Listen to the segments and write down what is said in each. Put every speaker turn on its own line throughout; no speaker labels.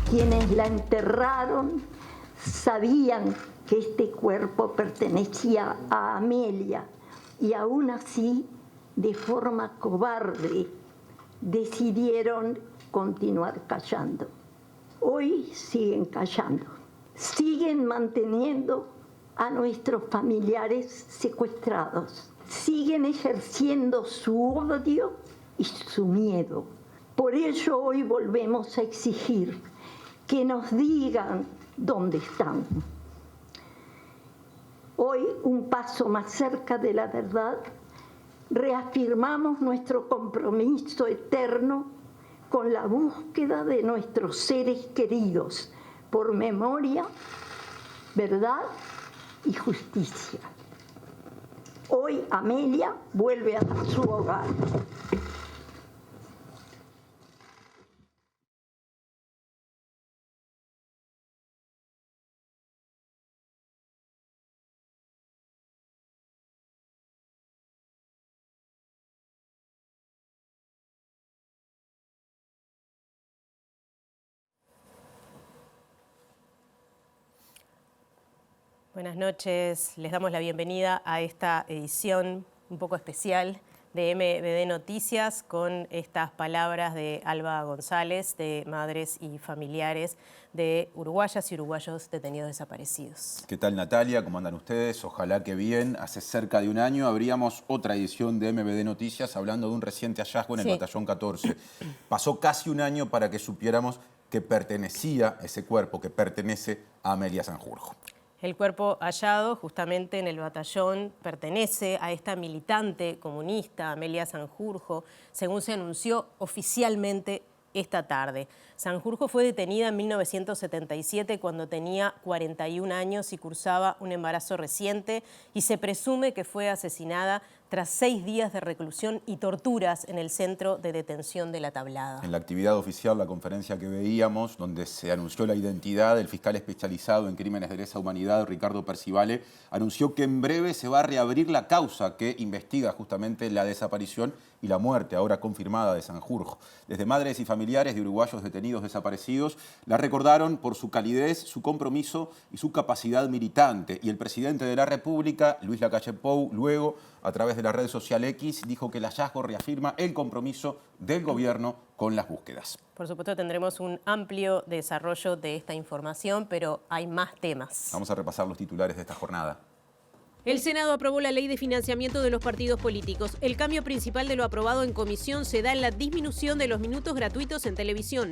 Quienes la enterraron sabían que este cuerpo pertenecía a Amelia y aún así, de forma cobarde, decidieron continuar callando. Hoy siguen callando, siguen manteniendo a nuestros familiares secuestrados, siguen ejerciendo su odio y su miedo. Por ello hoy volvemos a exigir que nos digan dónde están. Hoy, un paso más cerca de la verdad, reafirmamos nuestro compromiso eterno con la búsqueda de nuestros seres queridos por memoria, verdad y justicia. Hoy Amelia vuelve a su hogar.
Buenas noches, les damos la bienvenida a esta edición un poco especial de MBD Noticias con estas palabras de Alba González, de madres y familiares de uruguayas y uruguayos detenidos desaparecidos.
¿Qué tal, Natalia? ¿Cómo andan ustedes? Ojalá que bien. Hace cerca de un año abríamos otra edición de MBD Noticias hablando de un reciente hallazgo en el Batallón 14. Pasó casi un año para que supiéramos que pertenecía ese cuerpo, que pertenece a Amelia Sanjurjo.
El cuerpo hallado justamente en el batallón pertenece a esta militante comunista, Amelia Sanjurjo, según se anunció oficialmente esta tarde. Sanjurjo fue detenida en 1977 cuando tenía 41 años y cursaba un embarazo reciente y se presume que fue asesinada tras 6 días de reclusión y torturas en el centro de detención de La Tablada.
En la actividad oficial, la conferencia que veíamos, donde se anunció la identidad del fiscal especializado en crímenes de lesa humanidad, Ricardo Percivale, anunció que en breve se va a reabrir la causa que investiga justamente la desaparición y la muerte, ahora confirmada, de Sanjurjo. Desde madres y familiares de uruguayos detenidos desaparecidos, la recordaron por su calidez, su compromiso y su capacidad militante. Y el presidente de la República, Luis Lacalle Pou, luego, a través de la red social X, dijo que el hallazgo reafirma el compromiso del gobierno con las búsquedas.
Por supuesto tendremos un amplio desarrollo de esta información, pero hay más temas.
Vamos a repasar los titulares de esta jornada.
El Senado aprobó la ley de financiamiento de los partidos políticos. El cambio principal de lo aprobado en comisión se da en la disminución de los minutos gratuitos en televisión.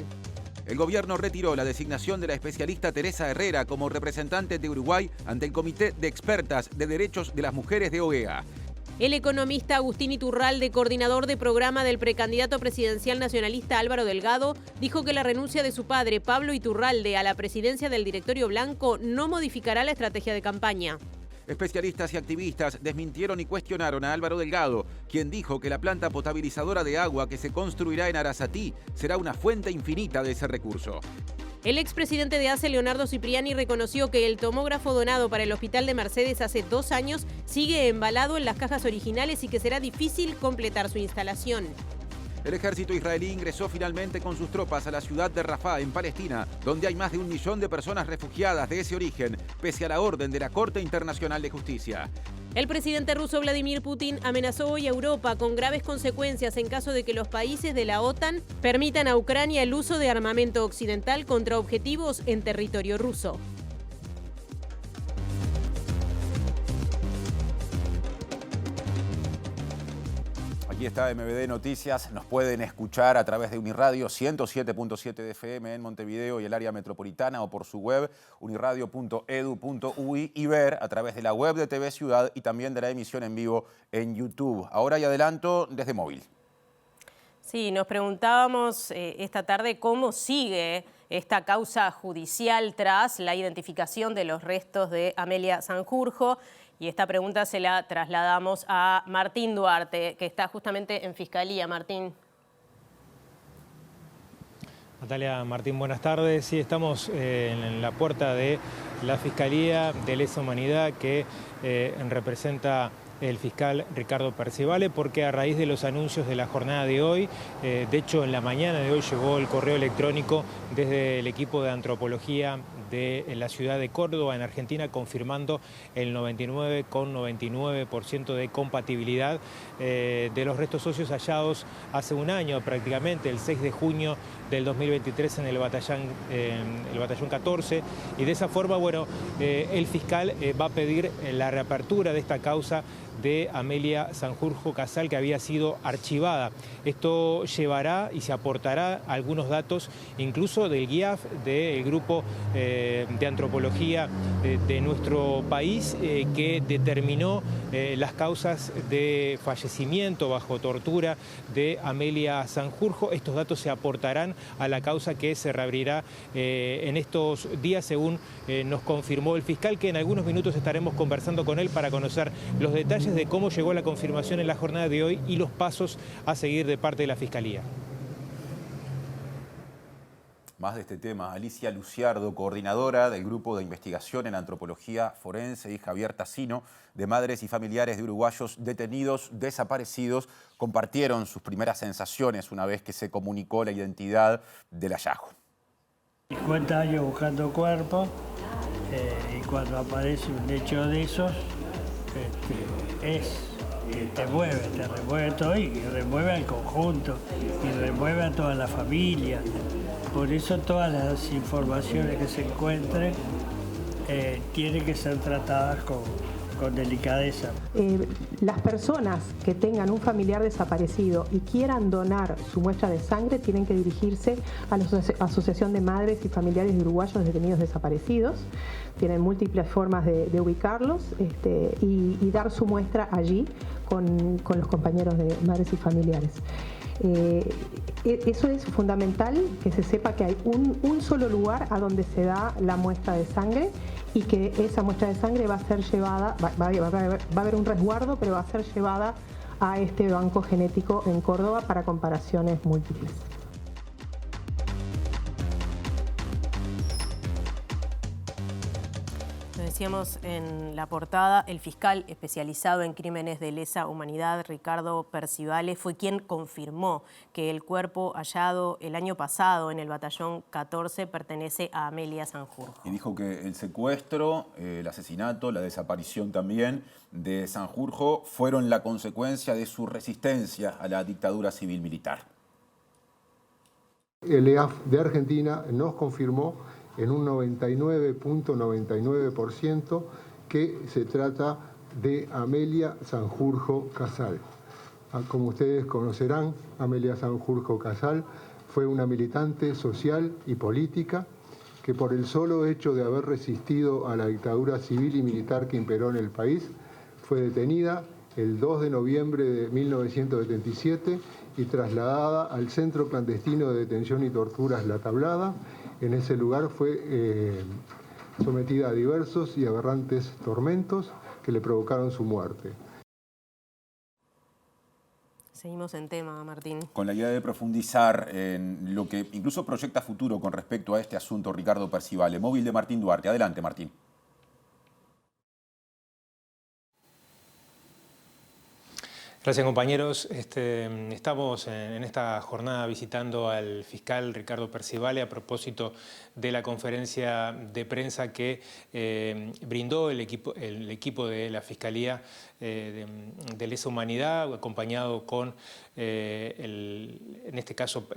El gobierno retiró la designación de la especialista Teresa Herrera como representante de Uruguay ante el Comité de Expertas de Derechos de las Mujeres de OEA.
El economista Agustín Iturralde, coordinador de programa del precandidato presidencial nacionalista Álvaro Delgado, dijo que la renuncia de su padre, Pablo Iturralde, a la presidencia del Directorio Blanco no modificará la estrategia de campaña.
Especialistas y activistas desmintieron y cuestionaron a Álvaro Delgado, quien dijo que la planta potabilizadora de agua que se construirá en Arasatí será una fuente infinita de ese recurso.
El expresidente de ACE, Leonardo Cipriani, reconoció que el tomógrafo donado para el hospital de Mercedes hace 2 años sigue embalado en las cajas originales y que será difícil completar su instalación.
El ejército israelí ingresó finalmente con sus tropas a la ciudad de Rafah, en Palestina, donde hay más de 1 millón de personas refugiadas de ese origen, pese a la orden de la Corte Internacional de Justicia.
El presidente ruso Vladimir Putin amenazó hoy a Europa con graves consecuencias en caso de que los países de la OTAN permitan a Ucrania el uso de armamento occidental contra objetivos en territorio ruso.
Aquí está MBD Noticias. Nos pueden escuchar a través de Uniradio 107.7 de FM en Montevideo y el área metropolitana o por su web uniradio.edu.uy y ver a través de la web de TV Ciudad y también de la emisión en vivo en YouTube. Ahora hay adelanto desde móvil.
Sí, nos preguntábamos esta tarde cómo sigue esta causa judicial tras la identificación de los restos de Amelia Sanjurjo. Y esta pregunta se la trasladamos a Martín Duarte, que está justamente en Fiscalía. Martín.
Natalia, Martín, buenas tardes. Sí, estamos en la puerta de la Fiscalía de Lesa Humanidad que representa el fiscal Ricardo Percivale, porque a raíz de los anuncios de la jornada de hoy, de hecho en la mañana de hoy llegó el correo electrónico desde el equipo de antropología de la ciudad de Córdoba, en Argentina, confirmando el 99,99% de compatibilidad de los restos óseos hallados hace un año prácticamente, el 6 de junio del 2023 en el batallón 14, y de esa forma, bueno, el fiscal va a pedir la reapertura de esta causa de Amelia Sanjurjo Casal, que había sido archivada. Esto llevará y se aportará algunos datos incluso del GIAF, del grupo de antropología de nuestro país, que determinó las causas de fallecimiento bajo tortura de Amelia Sanjurjo. Estos datos se aportarán a la causa que se reabrirá en estos días, según nos confirmó el fiscal, que en algunos minutos estaremos conversando con él para conocer los detalles de cómo llegó la confirmación en la jornada de hoy y los pasos a seguir de parte de la Fiscalía.
Más de este tema, Alicia Luciardo, coordinadora del Grupo de Investigación en Antropología Forense, y Javier Tassino, de madres y familiares de uruguayos detenidos desaparecidos, compartieron sus primeras sensaciones una vez que se comunicó la identidad del hallazgo.
50 años buscando cuerpos, y cuando aparece un hecho de esos, te remueve todo, y remueve al conjunto, y remueve a toda la familia. Por eso todas las informaciones que se encuentren tienen que ser tratadas con delicadeza.
Las personas que tengan un familiar desaparecido y quieran donar su muestra de sangre tienen que dirigirse a la Asociación de Madres y Familiares de Uruguayos Detenidos Desaparecidos. Tienen múltiples formas de ubicarlos y dar su muestra allí con los compañeros de madres y familiares. Eso es fundamental, que se sepa que hay un solo lugar a donde se da la muestra de sangre, y que esa muestra de sangre va a ser llevada, va a haber un resguardo, pero va a ser llevada a este banco genético en Córdoba para comparaciones múltiples.
Decíamos en la portada, el fiscal especializado en crímenes de lesa humanidad, Ricardo Percivale, fue quien confirmó que el cuerpo hallado el año pasado en el batallón 14 pertenece a Amelia Sanjurjo.
Y dijo que el secuestro, el asesinato, la desaparición también de Sanjurjo fueron la consecuencia de su resistencia a la dictadura civil-militar.
El EAF de Argentina nos confirmó en un 99,99% que se trata de Amelia Sanjurjo Casal. Como ustedes conocerán, Amelia Sanjurjo Casal fue una militante social y política que, por el solo hecho de haber resistido a la dictadura civil y militar que imperó en el país, fue detenida el 2 de noviembre de 1977 y trasladada al Centro Clandestino de Detención y Torturas La Tablada. En ese lugar fue sometida a diversos y aberrantes tormentos que le provocaron su muerte.
Seguimos en tema, Martín.
Con la idea de profundizar en lo que incluso proyecta futuro con respecto a este asunto, Ricardo Percivale, móvil de Martín Duarte. Adelante, Martín.
Gracias, compañeros. Estamos en esta jornada visitando al fiscal Ricardo Percivale a propósito de la conferencia de prensa que brindó el equipo de la Fiscalía de Lesa Humanidad, acompañado con, en este caso,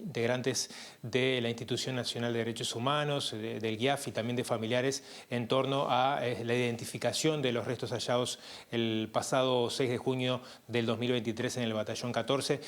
integrantes de la Institución Nacional de Derechos Humanos, del GIAF y también de familiares, en torno a la identificación de los restos hallados el pasado 6 de junio del 2023 en el batallón 14.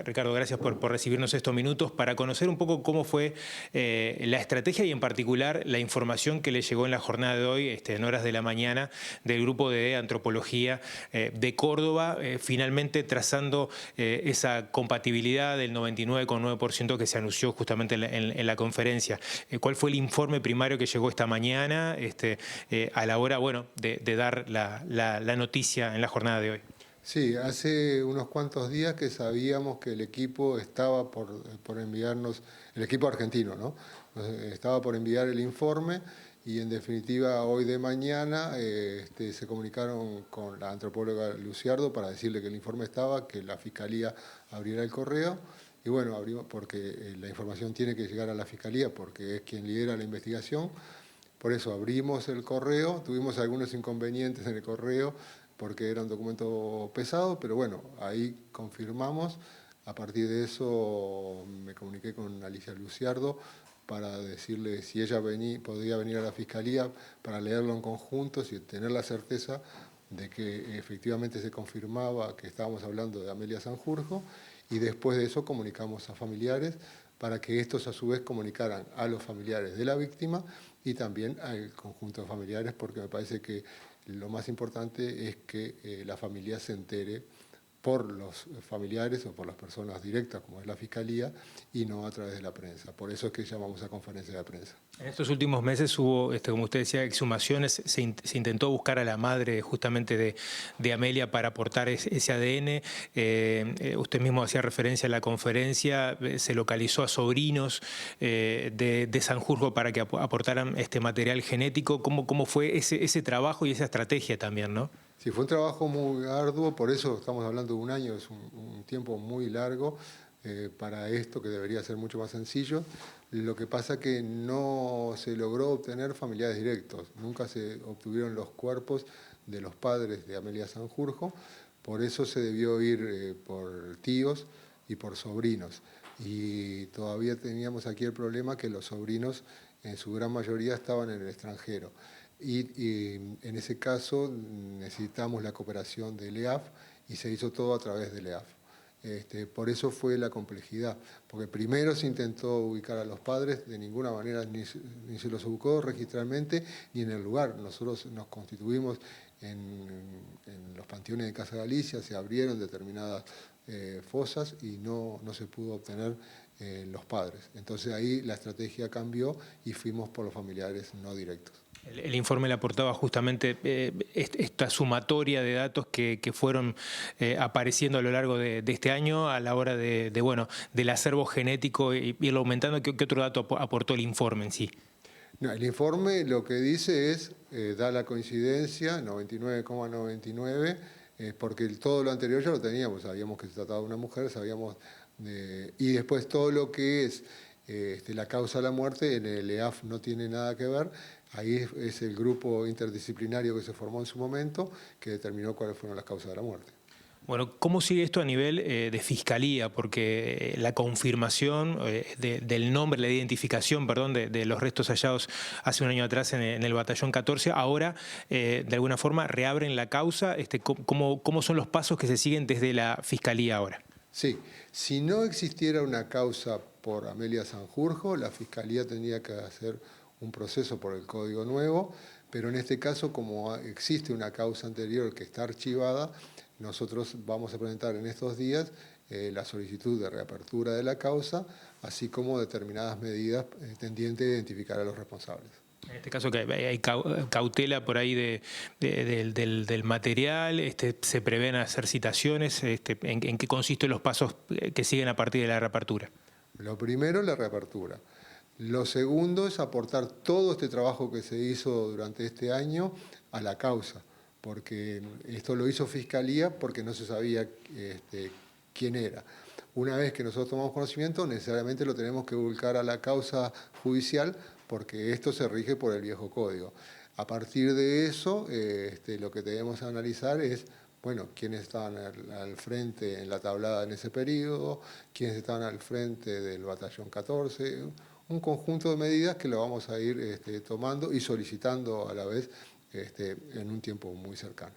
Ricardo, gracias por recibirnos estos minutos para conocer un poco cómo fue la estrategia y en particular la información que le llegó en la jornada de hoy, en horas de la mañana, del Grupo de Antropología de Córdoba, finalmente trazando esa compatibilidad del 99,9% que se anunció justamente en la conferencia. ¿Cuál fue el informe primario que llegó esta mañana a la hora de dar la noticia en la jornada de hoy?
Sí, hace unos cuantos días que sabíamos que el equipo estaba por enviarnos, el equipo argentino, ¿no? Estaba por enviar el informe y en definitiva hoy de mañana se comunicaron con la antropóloga Luciardo para decirle que el informe estaba, que la Fiscalía abriera el correo. Y bueno, abrimos porque la información tiene que llegar a la Fiscalía porque es quien lidera la investigación. Por eso abrimos el correo, tuvimos algunos inconvenientes en el correo porque era un documento pesado, pero bueno, ahí confirmamos. A partir de eso me comuniqué con Alicia Luciardo para decirle si ella podía venir a la Fiscalía para leerlo en conjunto y tener la certeza de que efectivamente se confirmaba que estábamos hablando de Amelia Sanjurjo, y después de eso comunicamos a familiares para que estos a su vez comunicaran a los familiares de la víctima y también al conjunto de familiares, porque me parece que lo más importante es que la familia se entere por los familiares o por las personas directas, como es la Fiscalía, y no a través de la prensa. Por eso es que llamamos a conferencia de prensa. En
estos últimos meses hubo, como usted decía, exhumaciones. Se intentó buscar a la madre justamente de Amelia para aportar ese ADN. Usted mismo hacía referencia a la conferencia. Se localizó a sobrinos de Sanjurjo para que aportaran este material genético. ¿Cómo fue ese trabajo y esa estrategia también, no?
Sí, fue un trabajo muy arduo, por eso estamos hablando de un año, es un tiempo muy largo para esto que debería ser mucho más sencillo. Lo que pasa es que no se logró obtener familiares directos, nunca se obtuvieron los cuerpos de los padres de Amelia Sanjurjo, por eso se debió ir por tíos y por sobrinos. Y todavía teníamos aquí el problema que los sobrinos en su gran mayoría estaban en el extranjero. Y en ese caso necesitamos la cooperación del EAF y se hizo todo a través del EAF. Por eso fue la complejidad, porque primero se intentó ubicar a los padres, de ninguna manera ni se los ubicó registralmente ni en el lugar. Nosotros nos constituimos en los panteones de Casa Galicia, se abrieron determinadas fosas y no se pudo obtener los padres. Entonces ahí la estrategia cambió y fuimos por los familiares no directos.
El informe le aportaba justamente esta sumatoria de datos que fueron apareciendo a lo largo de este año a la hora del acervo genético y irlo aumentando. ¿Qué otro dato aportó el informe en sí?
No, el informe lo que dice es, da la coincidencia, 99,99, porque todo lo anterior ya lo teníamos, sabíamos que se trataba de una mujer, y después todo lo que es la causa de la muerte, en el EAF no tiene nada que ver. Ahí es el grupo interdisciplinario que se formó en su momento que determinó cuáles fueron las causas de la muerte.
Bueno, ¿cómo sigue esto a nivel de Fiscalía? Porque la confirmación del nombre, la identificación, perdón, de los restos hallados hace un año atrás en el batallón 14, ahora de alguna forma reabren la causa. ¿Cómo son los pasos que se siguen desde la Fiscalía ahora?
Sí, si no existiera una causa por Amelia Sanjurjo, la Fiscalía tendría que hacer un proceso por el Código Nuevo, pero en este caso, como existe una causa anterior que está archivada, nosotros vamos a presentar en estos días la solicitud de reapertura de la causa, así como determinadas medidas tendientes a identificar a los responsables.
En este caso que hay cautela por ahí del material, se prevén hacer citaciones, ¿en qué consisten los pasos que siguen a partir de la reapertura?
Lo primero, la reapertura. Lo segundo es aportar todo este trabajo que se hizo durante este año a la causa, porque esto lo hizo Fiscalía porque no se sabía quién era. Una vez que nosotros tomamos conocimiento, necesariamente lo tenemos que volcar a la causa judicial porque esto se rige por el viejo código. A partir de eso, lo que tenemos que analizar es, bueno, quiénes estaban al frente en la tablada en ese periodo, quiénes estaban al frente del batallón 14, un conjunto de medidas que lo vamos a ir tomando y solicitando a la vez en un tiempo muy cercano.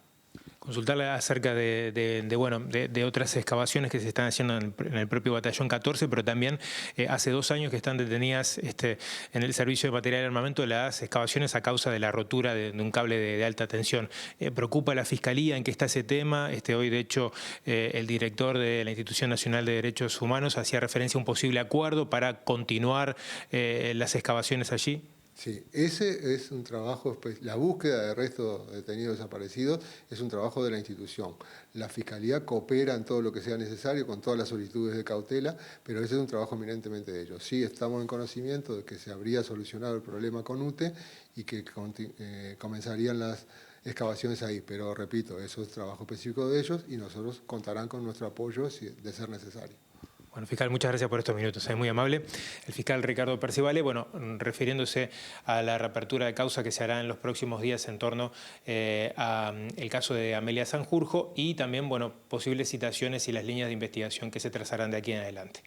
Consultarle acerca de otras excavaciones que se están haciendo en el propio batallón 14, pero también hace 2 años que están detenidas en el servicio de material de armamento las excavaciones a causa de la rotura de un cable de alta tensión. ¿Preocupa a la Fiscalía en qué está ese tema? Hoy, de hecho, el director de la Institución Nacional de Derechos Humanos hacía referencia a un posible acuerdo para continuar las excavaciones allí.
Sí, ese es un trabajo, la búsqueda de restos de detenidos desaparecidos es un trabajo de la institución. La Fiscalía coopera en todo lo que sea necesario con todas las solicitudes de cautela, pero ese es un trabajo eminentemente de ellos. Sí, estamos en conocimiento de que se habría solucionado el problema con UTE y que comenzarían las excavaciones ahí, pero repito, eso es trabajo específico de ellos y nosotros contarán con nuestro apoyo de ser necesario.
Bueno, fiscal, muchas gracias por estos minutos, es muy amable. El fiscal Ricardo Percivale, bueno, refiriéndose a la reapertura de causa que se hará en los próximos días en torno al caso de Amelia Sanjurjo y también, bueno, posibles citaciones y las líneas de investigación que se trazarán de aquí en adelante.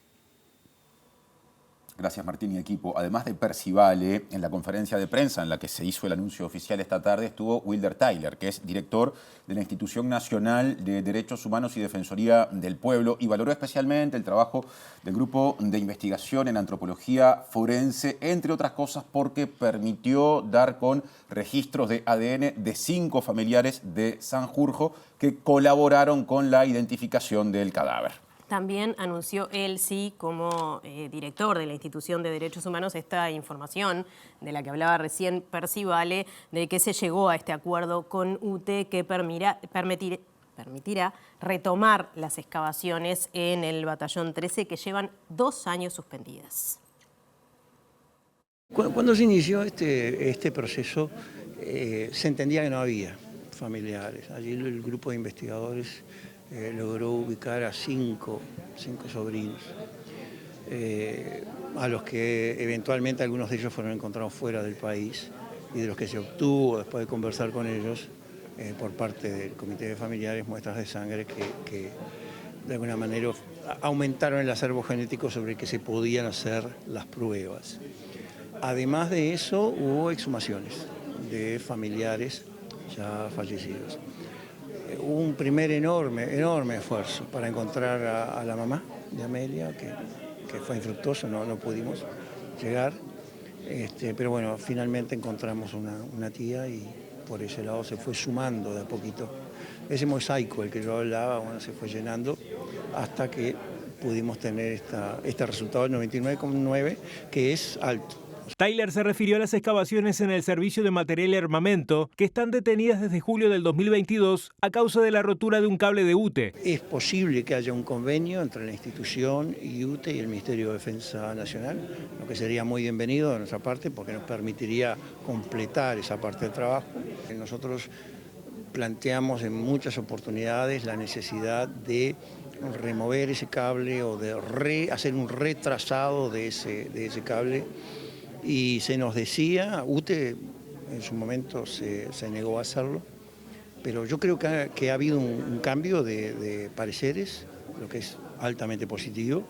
Gracias, Martín y equipo. Además de Percivale, en la conferencia de prensa en la que se hizo el anuncio oficial esta tarde estuvo Wilder Tyler, que es director de la Institución Nacional de Derechos Humanos y Defensoría del Pueblo, y valoró especialmente el trabajo del Grupo de Investigación en Antropología Forense, entre otras cosas porque permitió dar con registros de ADN de 5 familiares de Sanjurjo que colaboraron con la identificación del cadáver.
También anunció él, sí, como director de la Institución de Derechos Humanos, esta información de la que hablaba recién Percivale, de que se llegó a este acuerdo con UTE que permitirá retomar las excavaciones en el Batallón 13 que llevan 2 años suspendidas.
Cuando se inició este proceso, se entendía que no había familiares. Allí el grupo de investigadores logró ubicar a 5 sobrinos, a los que eventualmente algunos de ellos fueron encontrados fuera del país y de los que se obtuvo, después de conversar con ellos, por parte del Comité de Familiares, muestras de sangre que de alguna manera aumentaron el acervo genético sobre el que se podían hacer las pruebas. Además de eso, hubo exhumaciones de familiares ya fallecidos. Hubo un primer enorme esfuerzo para encontrar a la mamá de Amelia, que fue infructuoso, no pudimos llegar. Pero bueno, finalmente encontramos una tía y por ese lado se fue sumando de a poquito. Ese mosaico, el que yo hablaba, bueno, se fue llenando hasta que pudimos tener este resultado del 99,9, que es alto.
Tyler se refirió a las excavaciones en el servicio de material y armamento que están detenidas desde julio del 2022 a causa de la rotura de un cable de UTE.
Es posible que haya un convenio entre la institución y UTE y el Ministerio de Defensa Nacional, lo que sería muy bienvenido de nuestra parte porque nos permitiría completar esa parte del trabajo. Nosotros planteamos en muchas oportunidades la necesidad de remover ese cable o de hacer un retrazado de ese cable. Y se nos decía, UTE en su momento se negó a hacerlo, pero yo creo que ha habido un cambio de pareceres, lo que es altamente positivo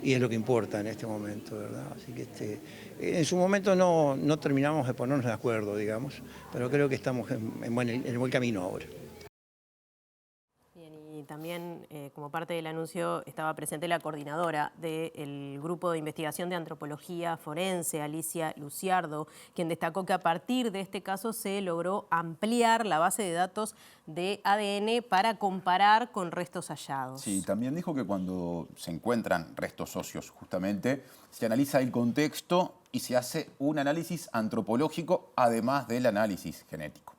y es lo que importa en este momento, ¿verdad? Así que en su momento no terminamos de ponernos de acuerdo, digamos, pero creo que estamos en el buen camino ahora.
Y también, como parte del anuncio, estaba presente la coordinadora del Grupo de Investigación de Antropología Forense, Alicia Luciardo, quien destacó que a partir de este caso se logró ampliar la base de datos de ADN para comparar con restos hallados.
Sí, también dijo que cuando se encuentran restos óseos, justamente, se analiza el contexto y se hace un análisis antropológico, además del análisis genético.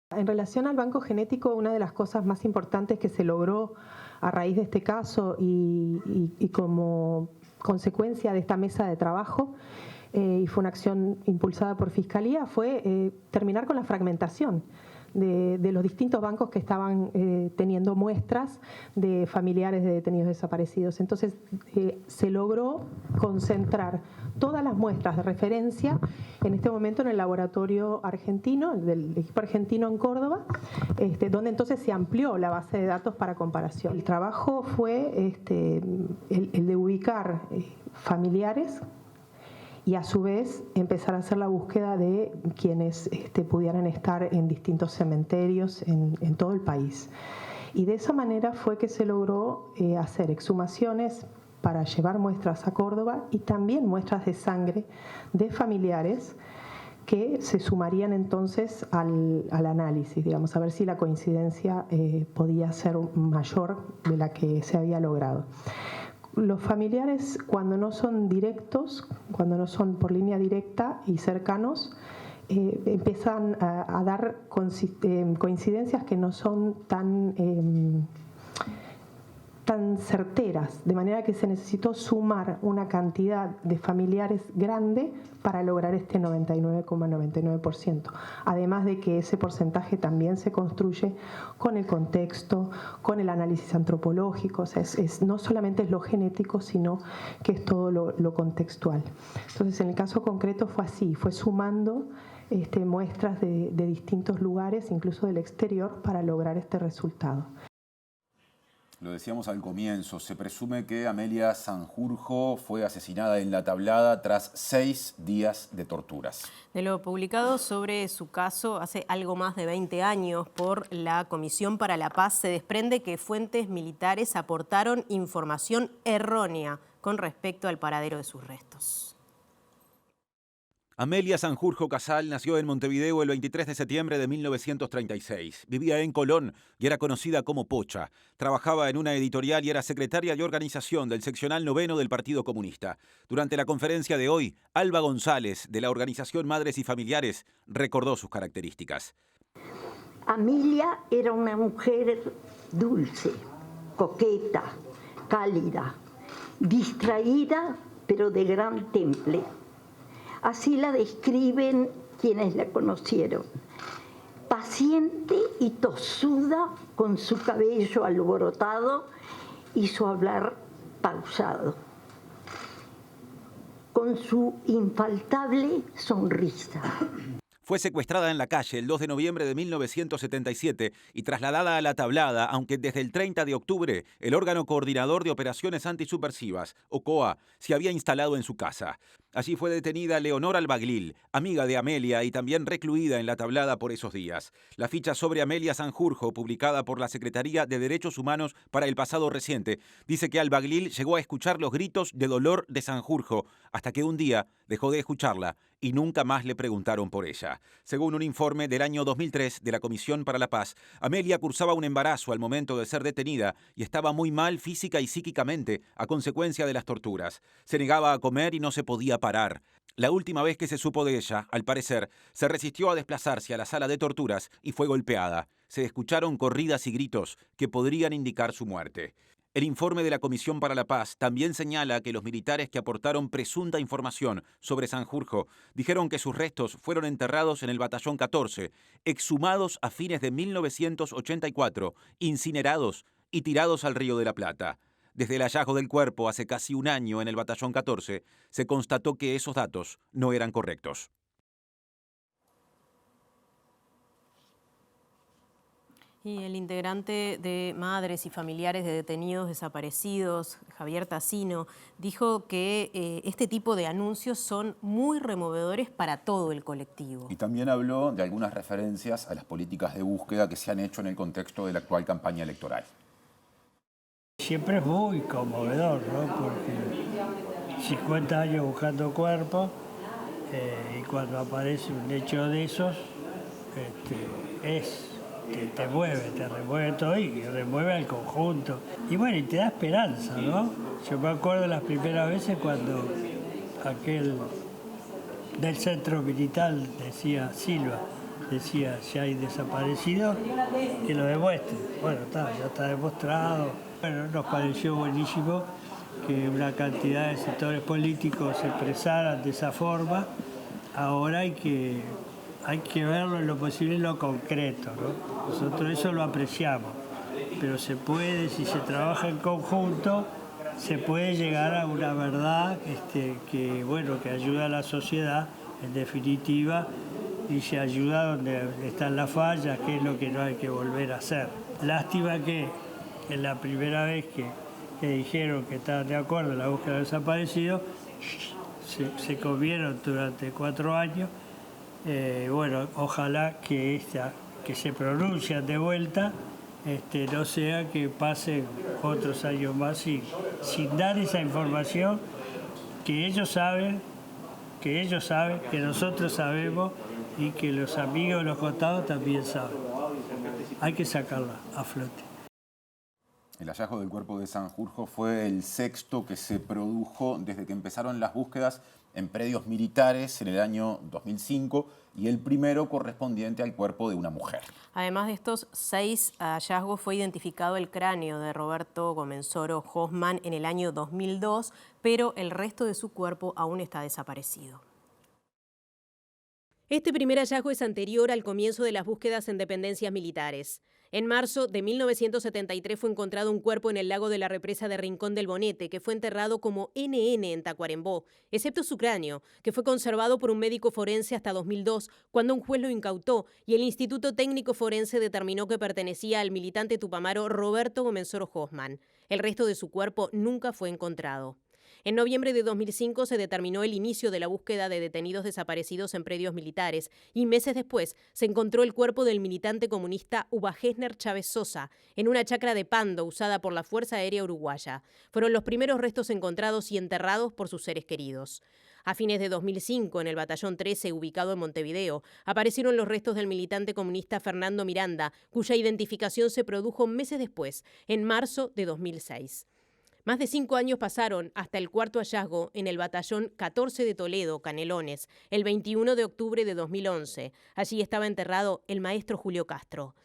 En relación al banco genético, una de las cosas más importantes que se logró a raíz de este caso y como consecuencia de esta mesa de trabajo, y fue una acción impulsada por Fiscalía, fue terminar con la fragmentación de los distintos bancos que estaban teniendo muestras de familiares de detenidos desaparecidos. Entonces se logró concentrar todas las muestras de referencia en este momento en el laboratorio argentino, del equipo argentino en Córdoba, donde entonces se amplió la base de datos para comparación. El trabajo fue el de ubicar familiares y a su vez empezar a hacer la búsqueda de quienes pudieran estar en distintos cementerios en todo el país. Y de esa manera fue que se logró hacer exhumaciones para llevar muestras a Córdoba y también muestras de sangre de familiares que se sumarían entonces al análisis, digamos, a ver si la coincidencia podía ser mayor de la que se había logrado. Los familiares, cuando no son directos, cuando no son por línea directa y cercanos, empiezan a dar coincidencias que no son tan certeras, de manera que se necesitó sumar una cantidad de familiares grande para lograr este 99,99%. Además de que ese porcentaje también se construye con el contexto, con el análisis antropológico, o sea, no solamente es lo genético, sino que es todo lo contextual. Entonces, en el caso concreto fue así, fue sumando muestras de distintos lugares, incluso del exterior, para lograr este resultado.
Lo decíamos al comienzo, se presume que Amelia Sanjurjo fue asesinada en La Tablada tras 6 días de torturas.
De lo publicado sobre su caso hace algo más de 20 años por la Comisión para la Paz, se desprende que fuentes militares aportaron información errónea con respecto al paradero de sus restos.
Amelia Sanjurjo Casal nació en Montevideo el 23 de septiembre de 1936. Vivía en Colón y era conocida como Pocha. Trabajaba en una editorial y era secretaria de organización del seccional 9º del Partido Comunista. Durante la conferencia de hoy, Alba González, de la organización Madres y Familiares, recordó sus características.
Amelia era una mujer dulce, coqueta, cálida, distraída, pero de gran temple. Así la describen quienes la conocieron. Paciente y tosuda, con su cabello alborotado y su hablar pausado, con su infaltable sonrisa.
Fue secuestrada en la calle el 2 de noviembre de 1977 y trasladada a La Tablada, aunque desde el 30 de octubre el órgano coordinador de operaciones antisubversivas, OCOA, se había instalado en su casa. Allí fue detenida Leonor Albaglil, amiga de Amelia y también recluida en La Tablada por esos días. La ficha sobre Amelia Sanjurjo, publicada por la Secretaría de Derechos Humanos para el pasado reciente, dice que Albaglil llegó a escuchar los gritos de dolor de Sanjurjo, hasta que un día dejó de escucharla y nunca más le preguntaron por ella. Según un informe del año 2003 de la Comisión para la Paz, Amelia cursaba un embarazo al momento de ser detenida y estaba muy mal física y psíquicamente a consecuencia de las torturas. Se negaba a comer y no se podía parar. La última vez que se supo de ella, al parecer, se resistió a desplazarse a la sala de torturas y fue golpeada. Se escucharon corridas y gritos que podrían indicar su muerte. El informe de la Comisión para la Paz también señala que los militares que aportaron presunta información sobre Sanjurjo dijeron que sus restos fueron enterrados en el Batallón 14, exhumados a fines de 1984, incinerados y tirados al Río de la Plata. Desde el hallazgo del cuerpo hace casi un año en el Batallón 14, se constató que esos datos no eran correctos.
Y el integrante de Madres y Familiares de Detenidos Desaparecidos, Javier Tassino, dijo que este tipo de anuncios son muy removedores para todo el colectivo.
Y también habló de algunas referencias a las políticas de búsqueda que se han hecho en el contexto de la actual campaña electoral.
Siempre es muy conmovedor, ¿no? Porque 50 años buscando cuerpos y cuando aparece un hecho de esos, te mueve, te remueve todo y remueve al conjunto. Y bueno, y te da esperanza, ¿no? Yo me acuerdo las primeras veces cuando aquel del centro militar decía, Silva, decía, si hay desaparecidos, que lo demuestre. Bueno, ya está demostrado. Bueno, nos pareció buenísimo que una cantidad de sectores políticos se expresaran de esa forma. Ahora hay que verlo en lo posible, en lo concreto, ¿no? Nosotros eso lo apreciamos, pero se puede, si se trabaja en conjunto, se puede llegar a una verdad que ayuda a la sociedad, en definitiva, y se ayuda donde están las fallas, que es lo que no hay que volver a hacer. Lástima que en la primera vez que dijeron que estaban de acuerdo en la búsqueda de desaparecidos, se comieron durante 4 años. Ojalá que se pronuncian de vuelta, no sea que pasen otros años más sin dar esa información que ellos saben, que nosotros sabemos y que los amigos de los costados también saben. Hay que sacarla a flote.
El hallazgo del cuerpo de Sanjurjo fue el sexto que se produjo desde que empezaron las búsquedas en predios militares en el año 2005 y el primero correspondiente al cuerpo de una mujer.
Además de estos 6 hallazgos, fue identificado el cráneo de Roberto Gomenzoro Hoffmann en el año 2002, pero el resto de su cuerpo aún está desaparecido. Este primer hallazgo es anterior al comienzo de las búsquedas en dependencias militares. En marzo de 1973 fue encontrado un cuerpo en el lago de la represa de Rincón del Bonete, que fue enterrado como NN en Tacuarembó, excepto su cráneo, que fue conservado por un médico forense hasta 2002, cuando un juez lo incautó y el Instituto Técnico Forense determinó que pertenecía al militante tupamaro Roberto Gomenzoro Hoffmann. El resto de su cuerpo nunca fue encontrado. En noviembre de 2005 se determinó el inicio de la búsqueda de detenidos desaparecidos en predios militares y meses después se encontró el cuerpo del militante comunista Uba Gesner Chávez Sosa en una chacra de Pando usada por la Fuerza Aérea Uruguaya. Fueron los primeros restos encontrados y enterrados por sus seres queridos. A fines de 2005, en el Batallón 13, ubicado en Montevideo, aparecieron los restos del militante comunista Fernando Miranda, cuya identificación se produjo meses después, en marzo de 2006. Más de 5 años pasaron hasta el cuarto hallazgo en el Batallón 14 de Toledo, Canelones, el 21 de octubre de 2011. Allí estaba enterrado el maestro Julio Castro.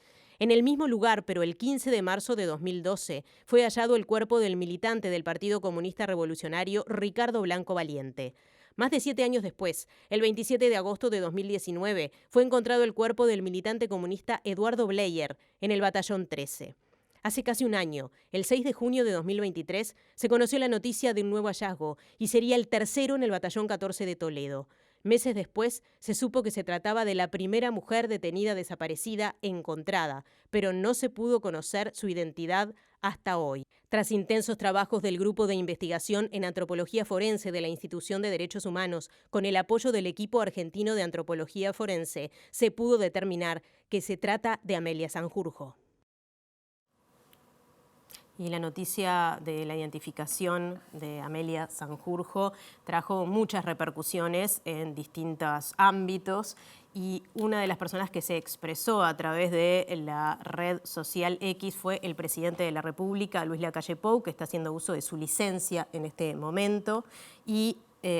En el mismo lugar, pero el 15 de marzo de 2012, fue hallado el cuerpo del militante del Partido Comunista Revolucionario Ricardo Blanco Valiente. Más de 7 años después, el 27 de agosto de 2019, fue encontrado el cuerpo del militante comunista Eduardo Bleyer en el Batallón 13. Hace casi un año, el 6 de junio de 2023, se conoció la noticia de un nuevo hallazgo y sería el tercero en el Batallón 14 de Toledo. Meses después, se supo que se trataba de la primera mujer detenida desaparecida encontrada, pero no se pudo conocer su identidad hasta hoy. Tras intensos trabajos del Grupo de Investigación en Antropología Forense de la Institución de Derechos Humanos, con el apoyo del equipo argentino de Antropología Forense, se pudo determinar que se trata de Amelia Sanjurjo. Y la noticia de la identificación de Amelia Sanjurjo trajo muchas repercusiones en distintos ámbitos y una de las personas que se expresó a través de la red social X fue el presidente de la República, Luis Lacalle Pou, que está haciendo uso de su licencia en este momento y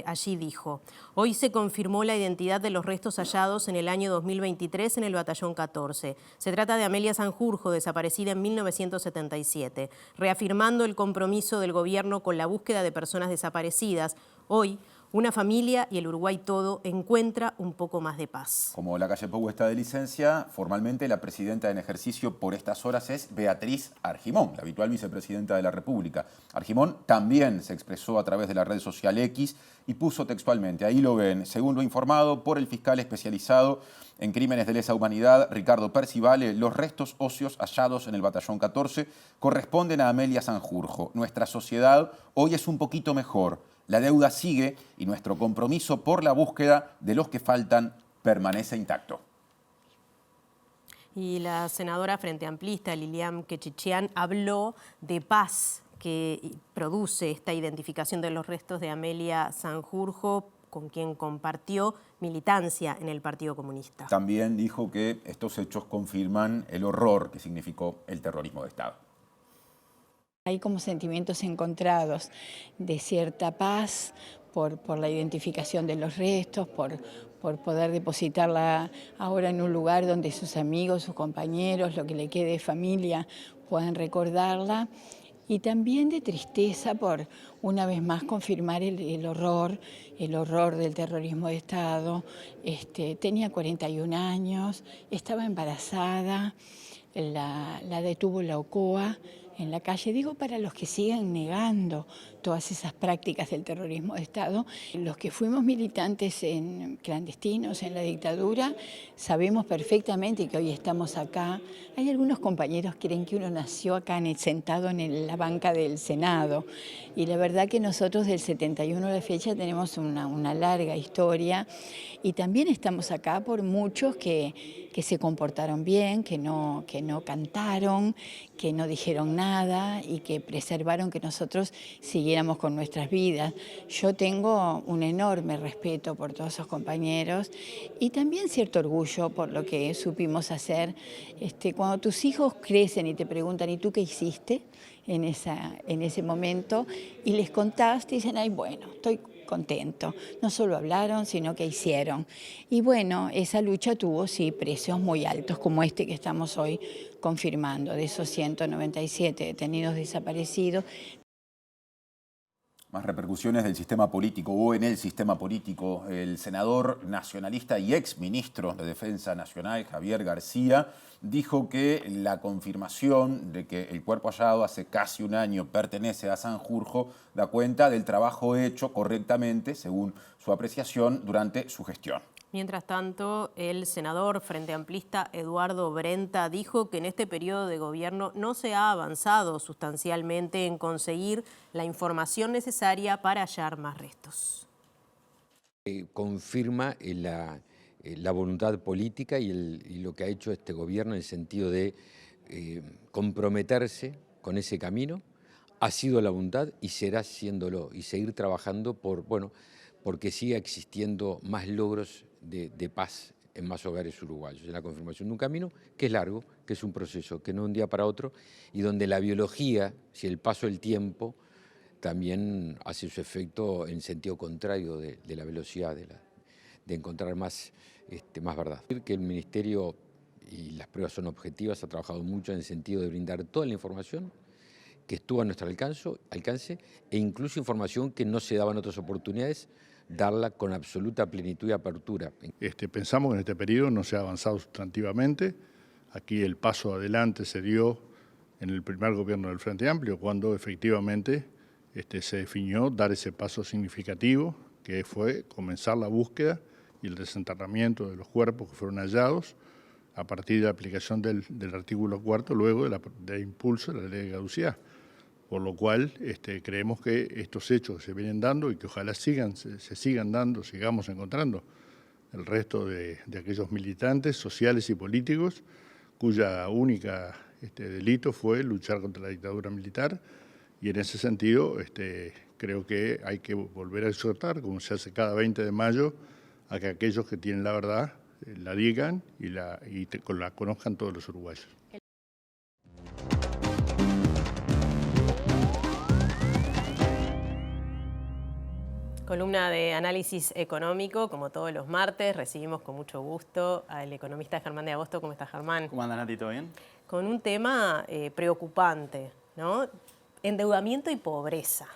allí dijo: hoy se confirmó la identidad de los restos hallados en el año 2023 en el Batallón 14. Se trata de Amelia Sanjurjo, desaparecida en 1977. Reafirmando el compromiso del gobierno con la búsqueda de personas desaparecidas, hoy una familia y el Uruguay todo encuentra un poco más de paz.
Como Lacalle Pou está de licencia, formalmente la presidenta en ejercicio por estas horas es Beatriz Argimón, la habitual vicepresidenta de la República. Argimón también se expresó a través de la red social X y puso textualmente, ahí lo ven, según lo informado por el fiscal especializado en crímenes de lesa humanidad, Ricardo Percivale, los restos óseos hallados en el Batallón 14 corresponden a Amelia Sanjurjo. Nuestra sociedad hoy es un poquito mejor. La deuda sigue y nuestro compromiso por la búsqueda de los que faltan permanece intacto.
Y la senadora Frente Amplista, Lilian Quechichian, habló de paz que produce esta identificación de los restos de Amelia Sanjurjo, con quien compartió militancia en el Partido Comunista.
También dijo que estos hechos confirman el horror que significó el terrorismo de Estado.
Hay como sentimientos encontrados de cierta paz por la identificación de los restos, por poder depositarla ahora en un lugar donde sus amigos, sus compañeros, lo que le quede de familia puedan recordarla. Y también de tristeza por, una vez más, confirmar el horror del terrorismo de Estado. Tenía 41 años, estaba embarazada, la detuvo la OCOA en la calle. Digo, para los que sigan negando todas esas prácticas del terrorismo de Estado, los que fuimos militantes clandestinos en la dictadura, sabemos perfectamente que hoy estamos acá. Hay algunos compañeros que creen que uno nació acá sentado en la banca del Senado, y la verdad que nosotros del 71 a la fecha tenemos una larga historia, y también estamos acá por muchos que se comportaron bien, que no cantaron, que no dijeron nada y que preservaron que nosotros siguiéramos con nuestras vidas. Yo tengo un enorme respeto por todos esos compañeros y también cierto orgullo por lo que supimos hacer. Cuando tus hijos crecen y te preguntan, ¿y tú qué hiciste? en ese momento y les contás, te dicen, ay, bueno, estoy contento. No solo hablaron, sino que hicieron. Y bueno, esa lucha tuvo, sí, precios muy altos, como este que estamos hoy confirmando, de esos 197 detenidos desaparecidos.
Más repercusiones del sistema político o en el sistema político. El senador nacionalista y ex ministro de Defensa Nacional, Javier García, dijo que la confirmación de que el cuerpo hallado hace casi un año pertenece a Sanjurjo da cuenta del trabajo hecho correctamente, según su apreciación, durante su gestión.
Mientras tanto, el senador frente amplista Eduardo Brenta dijo que en este periodo de gobierno no se ha avanzado sustancialmente en conseguir la información necesaria para hallar más restos.
Confirma la voluntad política y lo que ha hecho este gobierno en el sentido de comprometerse con ese camino. Ha sido la voluntad y será siéndolo, y seguir trabajando porque siga existiendo más logros de paz en más hogares uruguayos. Es la confirmación de un camino que es largo, que es un proceso, que no de un día para otro, y donde la biología, si el paso del tiempo, también hace su efecto en sentido contrario de la velocidad de encontrar más verdad. Que el Ministerio, y las pruebas son objetivas, ha trabajado mucho en el sentido de brindar toda la información que estuvo a nuestro alcance e incluso información que no se daba en otras oportunidades, darla con absoluta plenitud y apertura.
Pensamos que en este periodo no se ha avanzado sustantivamente. Aquí el paso adelante se dio en el primer gobierno del Frente Amplio, cuando efectivamente se definió dar ese paso significativo, que fue comenzar la búsqueda y el desenterramiento de los cuerpos que fueron hallados a partir de la aplicación del artículo 4, luego de impulso de la ley de caducidad. Por lo cual creemos que estos hechos que se vienen dando y que ojalá se sigan dando, sigamos encontrando el resto de aquellos militantes sociales y políticos cuya única delito fue luchar contra la dictadura militar, y en ese sentido creo que hay que volver a exhortar, como se hace cada 20 de mayo, a que aquellos que tienen la verdad la digan y la conozcan todos los uruguayos.
Columna de análisis económico, como todos los martes, recibimos con mucho gusto al economista Germán de Agosto. ¿Cómo estás, Germán?
¿Cómo andan, Nati? ¿Todo bien?
Con un tema preocupante, ¿no? Endeudamiento y pobreza.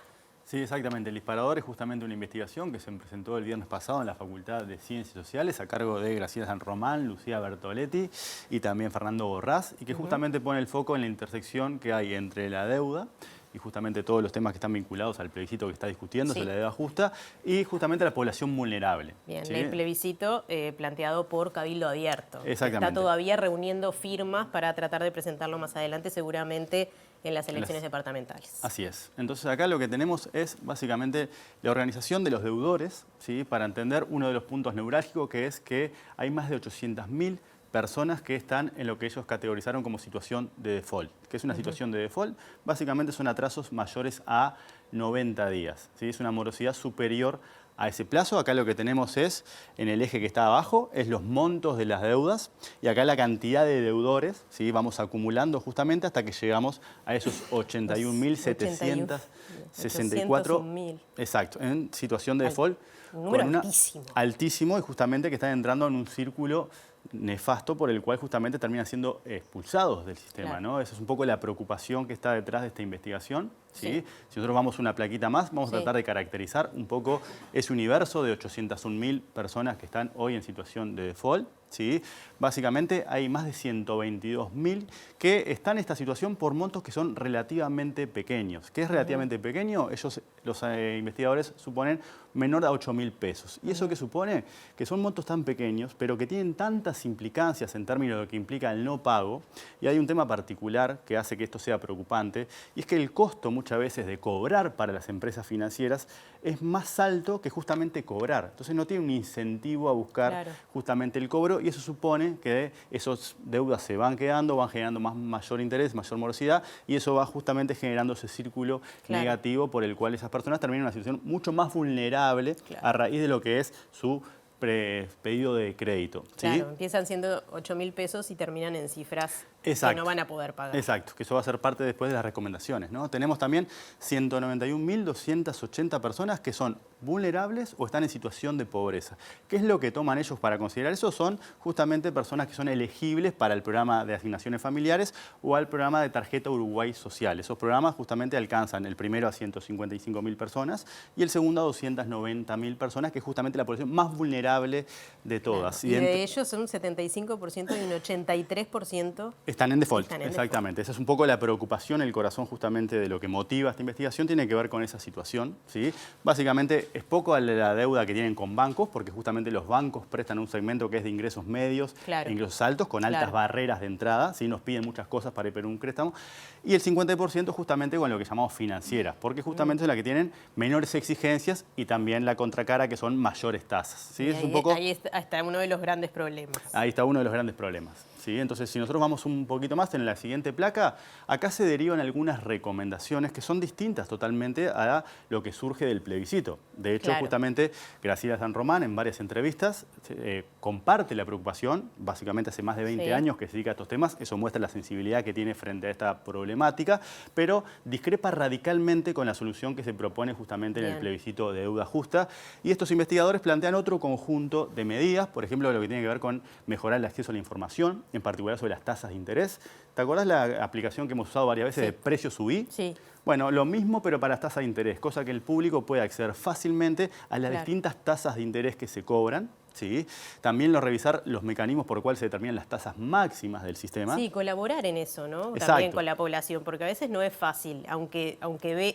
Sí, exactamente. El disparador es justamente una investigación que se presentó el viernes pasado en la Facultad de Ciencias Sociales a cargo de Graciela San Román, Lucía Bertoletti y también Fernando Borrás, y que justamente pone el foco en la intersección que hay entre la deuda y justamente todos los temas que están vinculados al plebiscito que está discutiendo, sobre la deuda justa, y justamente la población vulnerable.
Bien,
¿sí?
El plebiscito planteado por Cabildo Abierto.
Exactamente.
Está todavía reuniendo firmas para tratar de presentarlo más adelante, seguramente en las elecciones departamentales.
Así es. Entonces acá lo que tenemos es básicamente la organización de los deudores, ¿sí? Para entender uno de los puntos neurálgicos, que es que hay más de 800.000 personas que están en lo que ellos categorizaron como situación de default. ¿Qué es una situación de default? Básicamente son atrasos mayores a 90 días. ¿Sí? Es una morosidad superior a ese plazo. Acá lo que tenemos es, en el eje que está abajo, es los montos de las deudas, y acá la cantidad de deudores, ¿sí? Vamos acumulando justamente hasta que llegamos a esos 81.764. Exacto, en situación de default.
Un número altísimo.
Altísimo, y justamente que están entrando en un círculo nefasto por el cual justamente terminan siendo expulsados del sistema, claro, ¿no? Esa es un poco la preocupación que está detrás de esta investigación, ¿sí? Si nosotros vamos una plaquita más, vamos a tratar de caracterizar un poco ese universo de 801.000 personas que están hoy en situación de default, ¿sí? Básicamente hay más de 122.000 que están en esta situación por montos que son relativamente pequeños. ¿Qué es relativamente pequeño? Ellos, los investigadores, suponen menor a 8.000 pesos. ¿Y eso qué supone? Que son montos tan pequeños, pero que tienen tantas implicancias en términos de lo que implica el no pago. Y hay un tema particular que hace que esto sea preocupante, y es que el costo muchas veces de cobrar para las empresas financieras es más alto que justamente cobrar. Entonces no tiene un incentivo a buscar justamente el cobro, y eso supone que esas deudas se van quedando, van generando mayor interés, mayor morosidad, y eso va justamente generando ese círculo negativo por el cual esas personas terminan en una situación mucho más vulnerable a raíz de lo que es su pedido de crédito. ¿sí?
Claro, empiezan siendo 8.000 pesos y terminan en cifras
Exacto.
que no van a poder pagar.
Exacto, que eso va a ser parte después de las recomendaciones, ¿no? Tenemos también 191.280 personas que son vulnerables o están en situación de pobreza. ¿Qué es lo que toman ellos para considerar eso? Son justamente personas que son elegibles para el programa de asignaciones familiares o al programa de tarjeta Uruguay Social. Esos programas justamente alcanzan el primero a 155.000 personas y el segundo a 290.000 personas, que es justamente la población más vulnerable de todas.
Claro. Y de ellos son un 75% y un 83%...
Están en default, exactamente. Esa es un poco la preocupación, el corazón justamente de lo que motiva esta investigación, tiene que ver con esa situación, ¿sí? Básicamente es poco la deuda que tienen con bancos, porque justamente los bancos prestan un segmento que es de ingresos medios,
claro,
ingresos altos, con altas barreras de entrada, ¿sí? Nos piden muchas cosas para ir por un préstamo. Y el 50% justamente con lo que llamamos financieras, porque justamente es la que tienen menores exigencias y también la contracara, que son mayores tasas, ¿sí? Es
ahí,
un poco...
ahí está uno de los grandes problemas.
Ahí está uno de los grandes problemas. ¿Sí? Entonces, si nosotros vamos un poquito más en la siguiente placa, acá se derivan algunas recomendaciones que son distintas totalmente a lo que surge del plebiscito. De hecho, justamente, Graciela San Román, en varias entrevistas, comparte la preocupación, básicamente hace más de 20 años que se dedica a estos temas, eso muestra la sensibilidad que tiene frente a esta problemática, pero discrepa radicalmente con la solución que se propone justamente en el plebiscito de deuda justa. Y estos investigadores plantean otro conjunto de medidas, por ejemplo, lo que tiene que ver con mejorar el acceso a la información, en particular sobre las tasas de interés. ¿Te acordás la aplicación que hemos usado varias veces de Precios UI?
Sí.
Bueno, lo mismo pero para las tasas de interés, cosa que el público puede acceder fácilmente a las distintas tasas de interés que se cobran. ¿Sí? También revisar los mecanismos por los cuales se determinan las tasas máximas del sistema.
Sí, colaborar en eso, ¿no?
Exacto.
También con la población, porque a veces no es fácil, aunque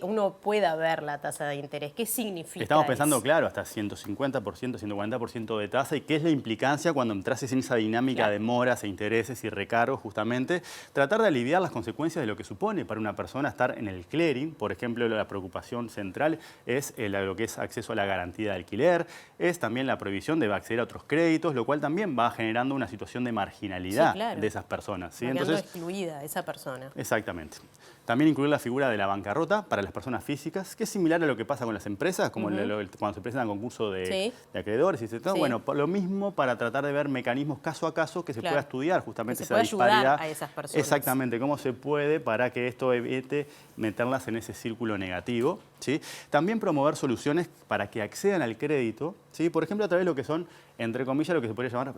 uno pueda ver la tasa de interés. ¿Qué significa
Estamos pensando,
eso?
claro, hasta 150%, 140% de tasa, y qué es la implicancia cuando entras en esa dinámica de moras e intereses y recargos, justamente. Tratar de aliviar las consecuencias de lo que supone para una persona estar en el clearing. Por ejemplo, la preocupación central es lo que es acceso a la garantía de alquiler, es también la prohibición de acceder a otros créditos, lo cual también va generando una situación de marginalidad de esas personas. ¿Sí?
Entonces, excluida esa persona.
Exactamente. También incluir la figura de la bancarrota para las personas físicas, que es similar a lo que pasa con las empresas, como cuando se presentan concursos de acreedores. Bueno, lo mismo para tratar de ver mecanismos caso a caso que se pueda estudiar justamente esa disparidad.
A esas personas.
Exactamente, cómo se puede para que esto evite meterlas en ese círculo negativo. ¿Sí? También promover soluciones para que accedan al crédito, ¿sí? Por ejemplo, a través de lo que son, entre comillas, lo que se podría llamar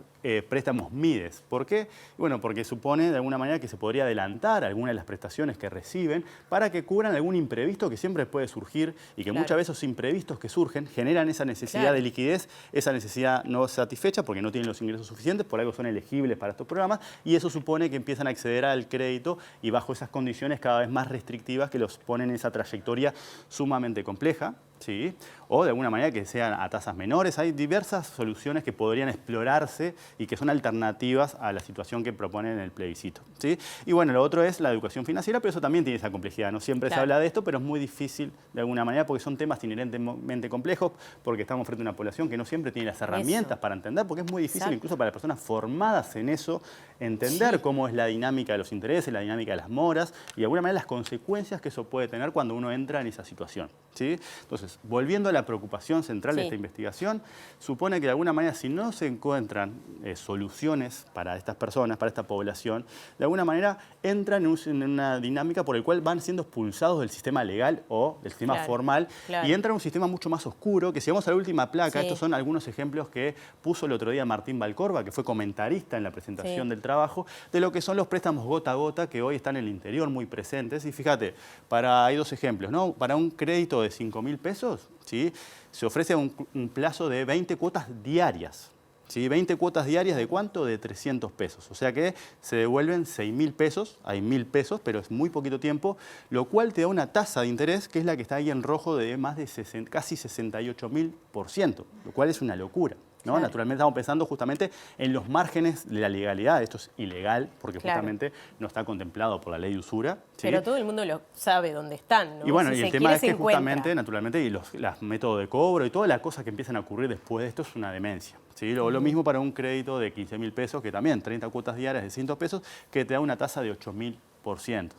préstamos MIDES. ¿Por qué? Bueno, porque supone de alguna manera que se podría adelantar algunas de las prestaciones que reciben para que cubran algún imprevisto que siempre puede surgir y que muchas veces esos imprevistos que surgen generan esa necesidad de liquidez, esa necesidad no satisfecha porque no tienen los ingresos suficientes, por algo son elegibles para estos programas, y eso supone que empiezan a acceder al crédito y bajo esas condiciones cada vez más restrictivas que los ponen en esa trayectoria sumamente compleja. ¿Sí? O de alguna manera que sean a tasas menores. Hay diversas soluciones que podrían explorarse y que son alternativas a la situación que proponen en el plebiscito. ¿Sí? Y bueno, lo otro es la educación financiera, pero eso también tiene esa complejidad. No siempre se habla de esto, pero es muy difícil de alguna manera porque son temas inherentemente complejos, porque estamos frente a una población que no siempre tiene las herramientas para entender, porque es muy difícil incluso para las personas formadas en eso entender cómo es la dinámica de los intereses, la dinámica de las moras y de alguna manera las consecuencias que eso puede tener cuando uno entra en esa situación. ¿Sí? Entonces, volviendo a la preocupación central de esta investigación, supone que de alguna manera si no se encuentran soluciones para estas personas, para esta población, de alguna manera entran en una dinámica por la cual van siendo expulsados del sistema legal o del sistema formal y entran en un sistema mucho más oscuro, que si vamos a la última placa, estos son algunos ejemplos que puso el otro día Martín Valcorba, que fue comentarista en la presentación del trabajo, de lo que son los préstamos gota a gota que hoy están en el interior muy presentes. Y fíjate, hay dos ejemplos, ¿no? Para un crédito de 5.000 pesos, ¿sí? Se ofrece un plazo de 20 cuotas diarias. ¿Sí? 20 cuotas diarias ¿de cuánto? De 300 pesos. O sea que se devuelven 6.000 pesos, hay 1.000 pesos, pero es muy poquito tiempo, lo cual te da una tasa de interés que es la que está ahí en rojo de más de casi 68.000%, lo cual es una locura. ¿No? Naturalmente estamos pensando justamente en los márgenes de la legalidad. Esto es ilegal porque justamente no está contemplado por la ley de usura. ¿Sí?
Pero todo el mundo lo sabe dónde están, ¿no?
Y bueno, y el tema es que justamente, naturalmente, y los métodos de cobro y todas las cosas que empiezan a ocurrir después de esto es una demencia. ¿Sí? Lo mismo para un crédito de 15.000 pesos, que también 30 cuotas diarias de 100 pesos, que te da una tasa de 8.000%.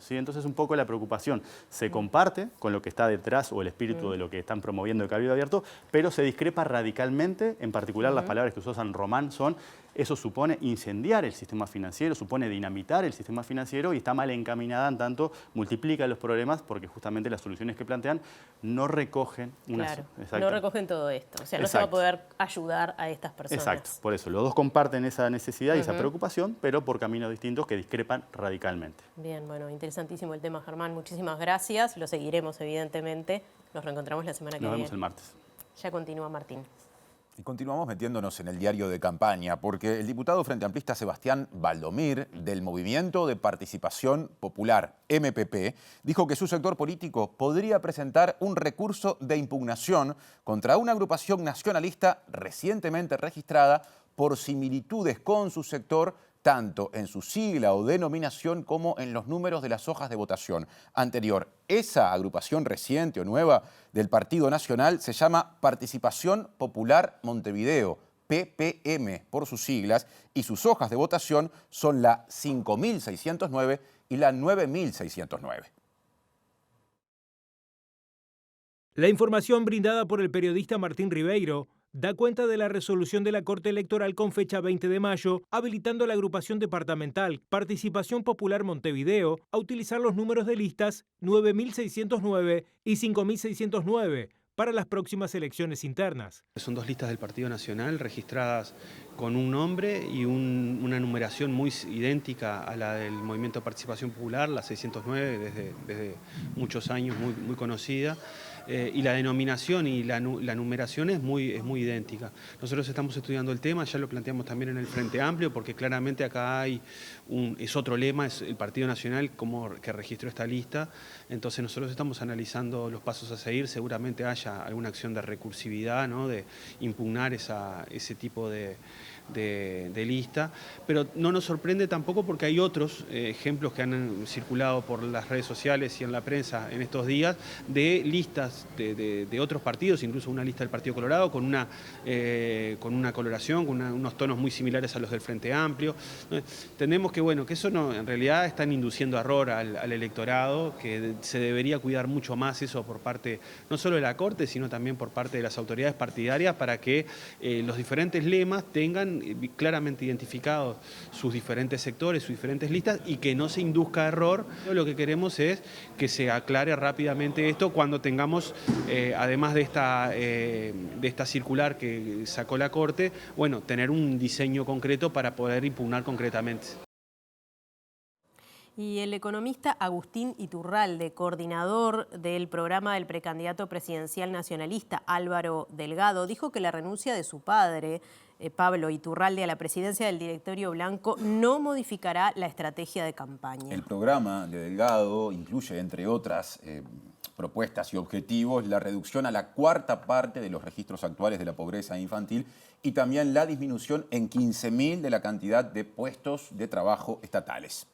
¿Sí? Entonces, un poco la preocupación se comparte con lo que está detrás o el espíritu de lo que están promoviendo el Cabildo Abierto, pero se discrepa radicalmente. En particular, las palabras que usó San Román son eso supone incendiar el sistema financiero, supone dinamitar el sistema financiero y está mal encaminada, en tanto multiplica los problemas porque justamente las soluciones que plantean no recogen
no recogen todo esto. O sea, no se va a poder ayudar a estas personas.
Exacto, por eso los dos comparten esa necesidad y esa preocupación, pero por caminos distintos que discrepan radicalmente.
Bien, bueno, interesantísimo el tema, Germán. Muchísimas gracias. Lo seguiremos, evidentemente. Nos reencontramos la semana que viene.
Nos vemos el martes.
Ya continúa Martín.
Y continuamos metiéndonos en el diario de campaña, porque el diputado frente amplista Sebastián Valdomir, del Movimiento de Participación Popular, MPP, dijo que su sector político podría presentar un recurso de impugnación contra una agrupación nacionalista recientemente registrada por similitudes con su sector, tanto en su sigla o denominación como en los números de las hojas de votación anterior. Esa agrupación reciente o nueva del Partido Nacional se llama Participación Popular Montevideo, PPM por sus siglas, y sus hojas de votación son la 5.609 y la 9.609.
La información brindada por el periodista Martín Ribeiro da cuenta de la resolución de la Corte Electoral con fecha 20 de mayo, habilitando la agrupación departamental Participación Popular Montevideo a utilizar los números de listas 9.609 y 5.609 para las próximas elecciones internas.
Son dos listas del Partido Nacional registradas con un nombre y una numeración muy idéntica a la del Movimiento de Participación Popular, la 609, desde muchos años muy conocida. Y la denominación y la numeración es muy idéntica. Nosotros estamos estudiando el tema, ya lo planteamos también en el Frente Amplio, porque claramente acá es otro lema, es el Partido Nacional que registró esta lista. Entonces nosotros estamos analizando los pasos a seguir, seguramente haya alguna acción de recursividad, ¿no?, de impugnar ese tipo de lista, pero no nos sorprende tampoco porque hay otros ejemplos que han circulado por las redes sociales y en la prensa en estos días de listas de otros partidos, incluso una lista del Partido Colorado con una coloración, con unos tonos muy similares a los del Frente Amplio. Entendemos que eso no, en realidad están induciendo error al electorado, que se debería cuidar mucho más eso por parte no solo de la Corte, sino también por parte de las autoridades partidarias para que los diferentes lemas tengan claramente identificados sus diferentes sectores, sus diferentes listas y que no se induzca error. Lo que queremos es que se aclare rápidamente esto cuando tengamos, además de esta circular que sacó la Corte, tener un diseño concreto para poder impugnar concretamente.
Y el economista Agustín Iturralde, coordinador del programa del precandidato presidencial nacionalista Álvaro Delgado, dijo que la renuncia de su padre, Pablo Iturralde, a la presidencia del directorio blanco no modificará la estrategia de campaña.
El programa de Delgado incluye, entre otras propuestas y objetivos, la reducción a la cuarta parte de los registros actuales de la pobreza infantil y también la disminución en 15.000 de la cantidad de puestos de trabajo estatales.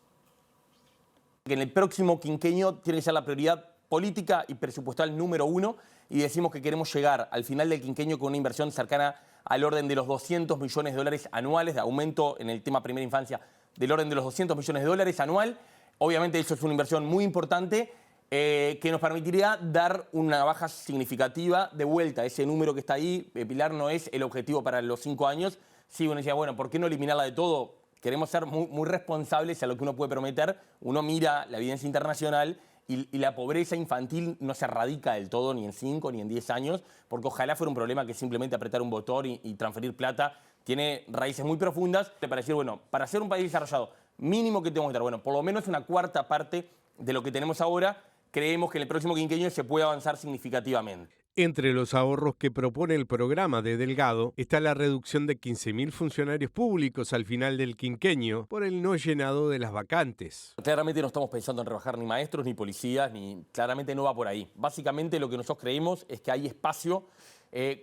Que en el próximo quinquenio tiene que ser la prioridad política y presupuestal número 1 y decimos que queremos llegar al final del quinquenio con una inversión cercana al orden de los 200 millones de dólares anuales, de aumento en el tema primera infancia del orden de los 200 millones de dólares anual. Obviamente eso es una inversión muy importante que nos permitiría dar una baja significativa de vuelta. Ese número que está ahí, Pilar, no es el objetivo para los 5 años. Sí, uno decía, ¿por qué no eliminarla de todo? Queremos ser muy responsables a lo que uno puede prometer. Uno mira la evidencia internacional y la pobreza infantil no se erradica del todo ni en 5 ni en 10 años, porque ojalá fuera un problema que simplemente apretar un botón y transferir plata. Tiene raíces muy profundas para decir, para ser un país desarrollado, mínimo que tenemos que dar, por lo menos una cuarta parte de lo que tenemos ahora. Creemos que en el próximo quinquenio se puede avanzar significativamente.
Entre los ahorros que propone el programa de Delgado está la reducción de 15.000 funcionarios públicos al final del quinquenio por el no llenado de las vacantes.
Claramente no estamos pensando en rebajar ni maestros ni policías, claramente no va por ahí. Básicamente lo que nosotros creemos es que hay espacio.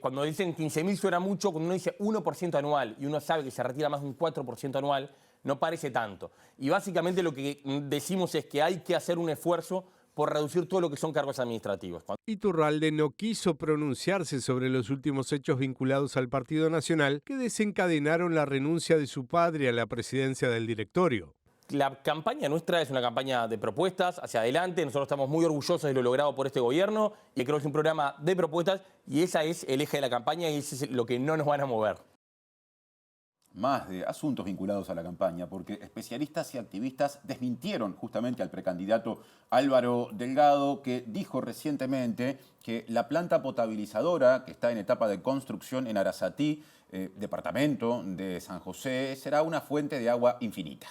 Cuando dicen 15.000 suena mucho, cuando uno dice 1% anual y uno sabe que se retira más de un 4% anual, no parece tanto. Y básicamente lo que decimos es que hay que hacer un esfuerzo por reducir todo lo que son cargos administrativos.
Iturralde no quiso pronunciarse sobre los últimos hechos vinculados al Partido Nacional que desencadenaron la renuncia de su padre a la presidencia del directorio.
La campaña nuestra es una campaña de propuestas hacia adelante. Nosotros estamos muy orgullosos de lo logrado por este gobierno y creo que es un programa de propuestas y ese es el eje de la campaña y ese es lo que no nos van a mover.
más de asuntos vinculados a la campaña, porque especialistas y activistas desmintieron justamente al precandidato Álvaro Delgado, que dijo recientemente que la planta potabilizadora que está en etapa de construcción en Arasatí, departamento de San José, será una fuente de agua infinita.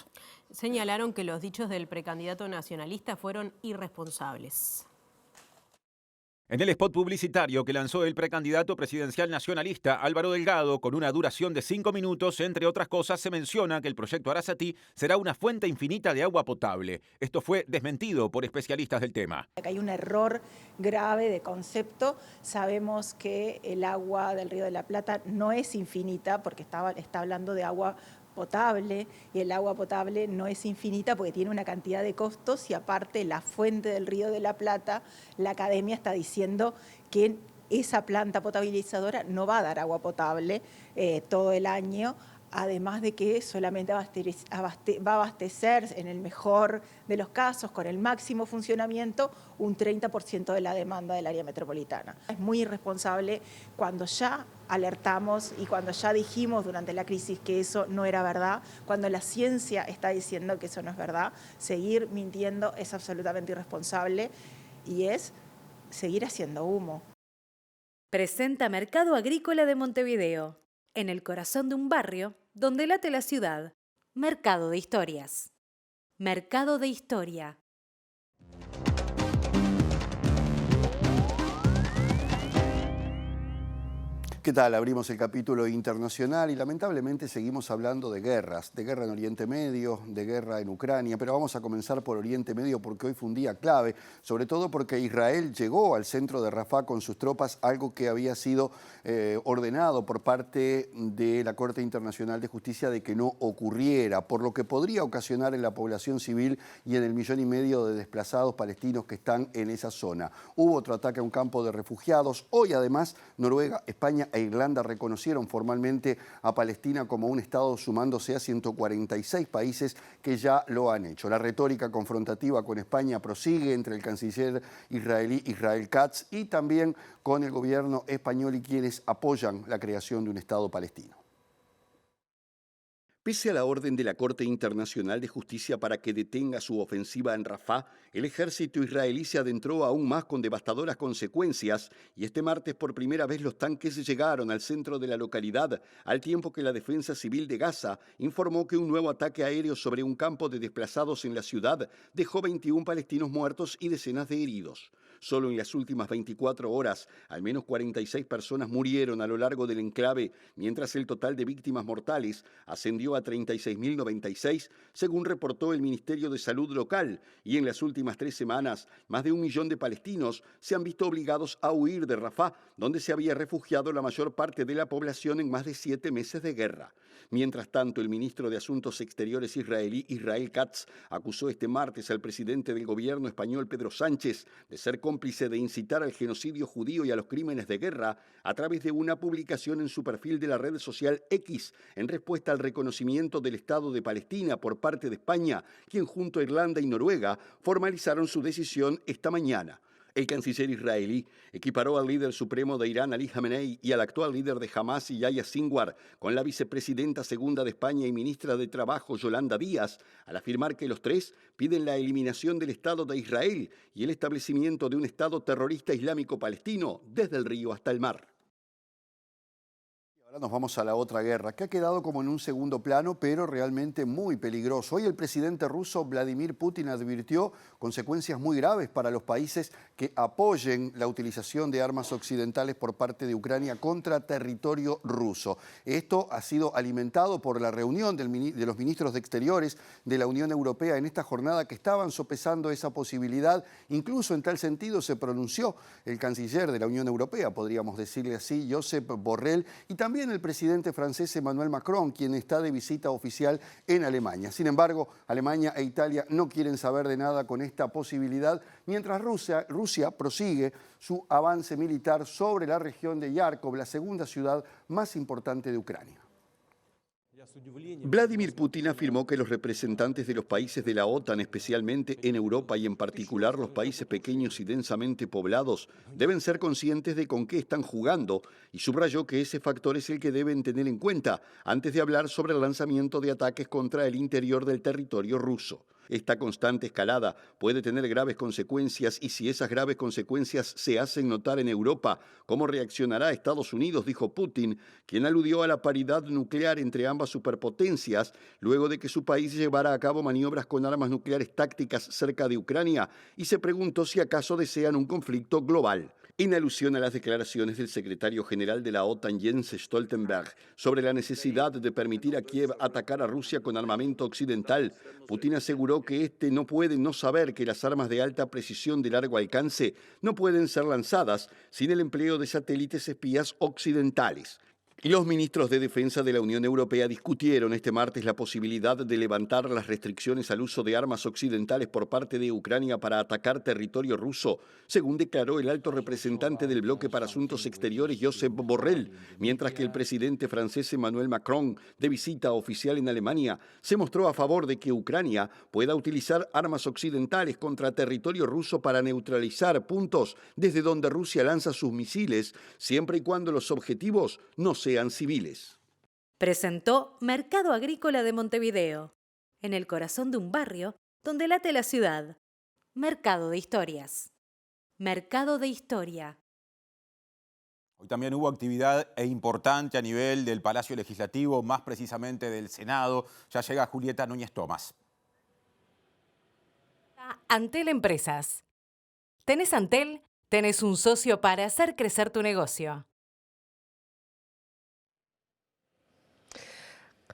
Señalaron que los dichos del precandidato nacionalista fueron irresponsables.
En el spot publicitario que lanzó el precandidato presidencial nacionalista Álvaro Delgado, con una duración de 5 minutos, entre otras cosas, se menciona que el proyecto Arasatí será una fuente infinita de agua potable. Esto fue desmentido por especialistas del tema.
Hay un error grave de concepto. Sabemos que el agua del Río de la Plata no es infinita, porque está hablando de agua potable, y el agua potable no es infinita porque tiene una cantidad de costos, y aparte la fuente del Río de la Plata, la academia está diciendo que esa planta potabilizadora no va a dar agua potable todo el año, además de que solamente va a abastecer, en el mejor de los casos, con el máximo funcionamiento, un 30% de la demanda del área metropolitana. Es muy irresponsable cuando ya alertamos y cuando ya dijimos durante la crisis que eso no era verdad, cuando la ciencia está diciendo que eso no es verdad. Seguir mintiendo es absolutamente irresponsable y es seguir haciendo humo.
Presenta Mercado Agrícola de Montevideo, en el corazón de un barrio donde late la ciudad. Mercado de Historias. Mercado de Historia.
¿Qué tal? Abrimos el capítulo internacional y lamentablemente seguimos hablando de guerras, de guerra en Oriente Medio, de guerra en Ucrania, pero vamos a comenzar por Oriente Medio porque hoy fue un día clave, sobre todo porque Israel llegó al centro de Rafah con sus tropas, algo que había sido ordenado por parte de la Corte Internacional de Justicia de que no ocurriera, por lo que podría ocasionar en la población civil y en el 1,5 millones de desplazados palestinos que están en esa zona. Hubo otro ataque a un campo de refugiados. Hoy además Noruega, España e Irlanda reconocieron formalmente a Palestina como un Estado, sumándose a 146 países que ya lo han hecho. La retórica confrontativa con España prosigue entre el canciller israelí Israel Katz y también con el gobierno español y quienes apoyan la creación de un Estado palestino. Pese a la orden de la Corte Internacional de Justicia para que detenga su ofensiva en Rafah, el ejército israelí se adentró aún más con devastadoras consecuencias y este martes por primera vez los tanques llegaron al centro de la localidad, al tiempo que la Defensa Civil de Gaza informó que un nuevo ataque aéreo sobre un campo de desplazados en la ciudad dejó 21 palestinos muertos y decenas de heridos. Solo en las últimas 24 horas, al menos 46 personas murieron a lo largo del enclave, mientras el total de víctimas mortales ascendió a 36.096, según reportó el Ministerio de Salud local, y en las últimas 3 semanas, más de 1 millón de palestinos se han visto obligados a huir de Rafah, donde se había refugiado la mayor parte de la población en más de 7 meses de guerra. Mientras tanto, el ministro de Asuntos Exteriores israelí, Israel Katz, acusó este martes al presidente del gobierno español, Pedro Sánchez, de ser cómplice de incitar al genocidio judío y a los crímenes de guerra a través de una publicación en su perfil de la red social X, en respuesta al reconocimiento del Estado de Palestina por parte de España, quien junto a Irlanda y Noruega formalizaron su decisión esta mañana. El canciller israelí equiparó al líder supremo de Irán, Ali Khamenei, y al actual líder de Hamas, Yahya Sinwar, con la vicepresidenta segunda de España y ministra de Trabajo, Yolanda Díaz, al afirmar que los tres piden la eliminación del Estado de Israel y el establecimiento de un Estado terrorista islámico palestino desde el río hasta el mar. Ahora nos vamos a la otra guerra, que ha quedado como en un segundo plano, pero realmente muy peligroso. Hoy el presidente ruso Vladimir Putin advirtió consecuencias muy graves para los países que apoyen la utilización de armas occidentales por parte de Ucrania contra territorio ruso. Esto ha sido alimentado por la reunión de los ministros de Exteriores de la Unión Europea en esta jornada, que estaban sopesando esa posibilidad. Incluso en tal sentido se pronunció el canciller de la Unión Europea, podríamos decirle así, Josep Borrell, y también el presidente francés Emmanuel Macron, quien está de visita oficial en Alemania. Sin embargo, Alemania e Italia no quieren saber de nada con esta posibilidad, mientras Rusia prosigue su avance militar sobre la región de Yarkov, la segunda ciudad más importante de Ucrania. Vladimir Putin afirmó que los representantes de los países de la OTAN, especialmente en Europa y en particular los países pequeños y densamente poblados, deben ser conscientes de con qué están jugando y subrayó que ese factor es el que deben tener en cuenta antes de hablar sobre el lanzamiento de ataques contra el interior del territorio ruso. Esta constante escalada puede tener graves consecuencias y si esas graves consecuencias se hacen notar en Europa, ¿cómo reaccionará Estados Unidos?, dijo Putin, quien aludió a la paridad nuclear entre ambas superpotencias luego de que su país llevara a cabo maniobras con armas nucleares tácticas cerca de Ucrania y se preguntó si acaso desean un conflicto global. En alusión a las declaraciones del secretario general de la OTAN, Jens Stoltenberg, sobre la necesidad de permitir a Kiev atacar a Rusia con armamento occidental, Putin aseguró que este no puede no saber que las armas de alta precisión de largo alcance no pueden ser lanzadas sin el empleo de satélites espías occidentales. Los ministros de Defensa de la Unión Europea discutieron este martes la posibilidad de levantar las restricciones al uso de armas occidentales por parte de Ucrania para atacar territorio ruso, según declaró el alto representante del bloque para asuntos exteriores, Josep Borrell, mientras que el presidente francés Emmanuel Macron, de visita oficial en Alemania, se mostró a favor de que Ucrania pueda utilizar armas occidentales contra territorio ruso para neutralizar puntos desde donde Rusia lanza sus misiles, siempre y cuando los objetivos no sean civiles.
Presentó Mercado Agrícola de Montevideo, en el corazón de un barrio donde late la ciudad. Mercado de Historias. Mercado de Historia.
Hoy también hubo actividad importante a nivel del Palacio Legislativo, más precisamente del Senado. Ya llega Julieta Núñez Tomás.
Antel Empresas. ¿Tenés Antel? Tenés un socio para hacer crecer tu negocio.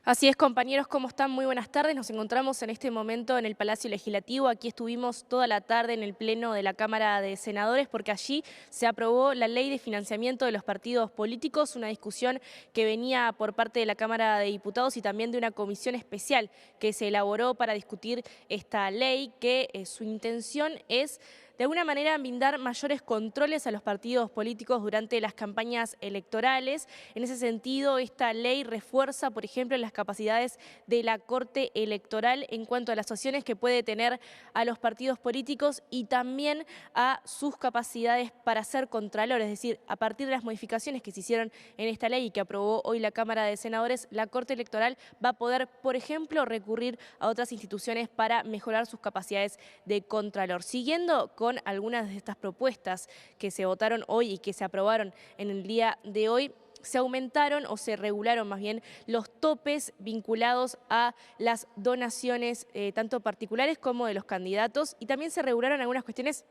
Así es, compañeros, ¿cómo están? Muy buenas tardes. Nos encontramos en este momento en el Palacio Legislativo. Aquí estuvimos toda la tarde en el Pleno de la Cámara de Senadores porque allí se aprobó la Ley de Financiamiento de los Partidos Políticos, una discusión que venía por parte de la Cámara de Diputados y también de una comisión especial que se elaboró para discutir esta ley, que su intención es de alguna manera brindar mayores controles a los partidos políticos durante las campañas electorales. En ese sentido, esta ley refuerza, por ejemplo, las capacidades de la Corte Electoral en cuanto a las acciones que puede tener a los partidos políticos y también a sus capacidades para ser contralor. Es decir, a partir de las modificaciones que se hicieron en esta ley y que aprobó hoy la Cámara de Senadores, la Corte Electoral va a poder, por ejemplo, recurrir a otras instituciones para mejorar sus capacidades de contralor. Siguiendo con algunas de estas propuestas que se votaron hoy y que se aprobaron en el día de hoy, se aumentaron o se regularon más bien los topes vinculados a las donaciones tanto particulares como de los candidatos y también se regularon algunas cuestiones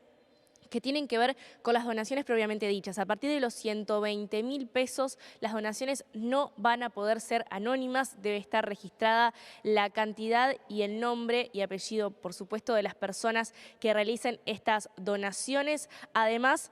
que tienen que ver con las donaciones previamente dichas. A partir de los 120.000 pesos, las donaciones no van a poder ser anónimas, debe estar registrada la cantidad y el nombre y apellido, por supuesto, de las personas que realicen estas donaciones. Además,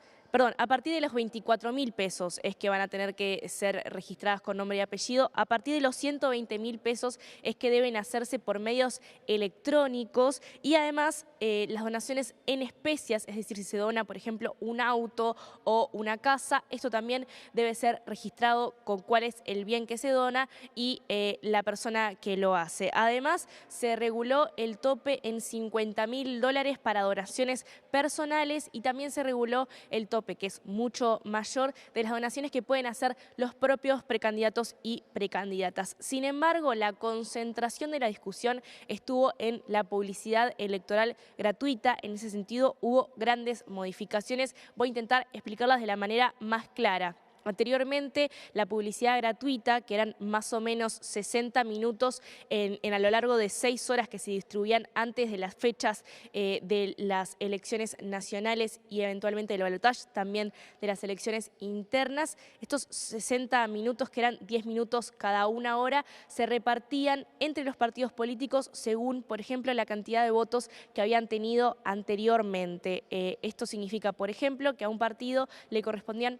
a partir de los 24.000 pesos es que van a tener que ser registradas con nombre y apellido. A partir de los 120.000 pesos es que deben hacerse por medios electrónicos y además las donaciones en especias, es decir, si se dona, por ejemplo, un auto o una casa, esto también debe ser registrado con cuál es el bien que se dona y la persona que lo hace. Además, se reguló el tope en $50.000 para donaciones personales y también se reguló el tope, que es mucho mayor, de las donaciones que pueden hacer los propios precandidatos y precandidatas. Sin embargo, la concentración de la discusión estuvo en la publicidad electoral gratuita. En ese sentido, hubo grandes modificaciones. Voy a intentar explicarlas de la manera más clara. Anteriormente, la publicidad gratuita, que eran más o menos 60 minutos a lo largo de 6 horas que se distribuían antes de las fechas de las elecciones nacionales y eventualmente del balotaje, también de las elecciones internas. Estos 60 minutos, que eran 10 minutos cada una hora, se repartían entre los partidos políticos según, por ejemplo, la cantidad de votos que habían tenido anteriormente. Esto significa, por ejemplo, que a un partido le correspondían,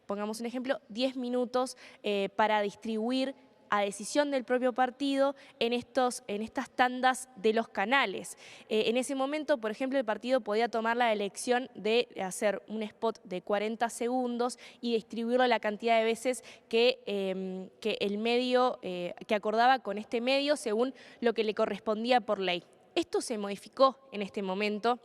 pongamos un ejemplo, 10 minutos para distribuir a decisión del propio partido en estas tandas de los canales. En ese momento, por ejemplo, el partido podía tomar la elección de hacer un spot de 40 segundos y distribuirlo la cantidad de veces que el medio, que acordaba con este medio según lo que le correspondía por ley. Esto se modificó en este momento.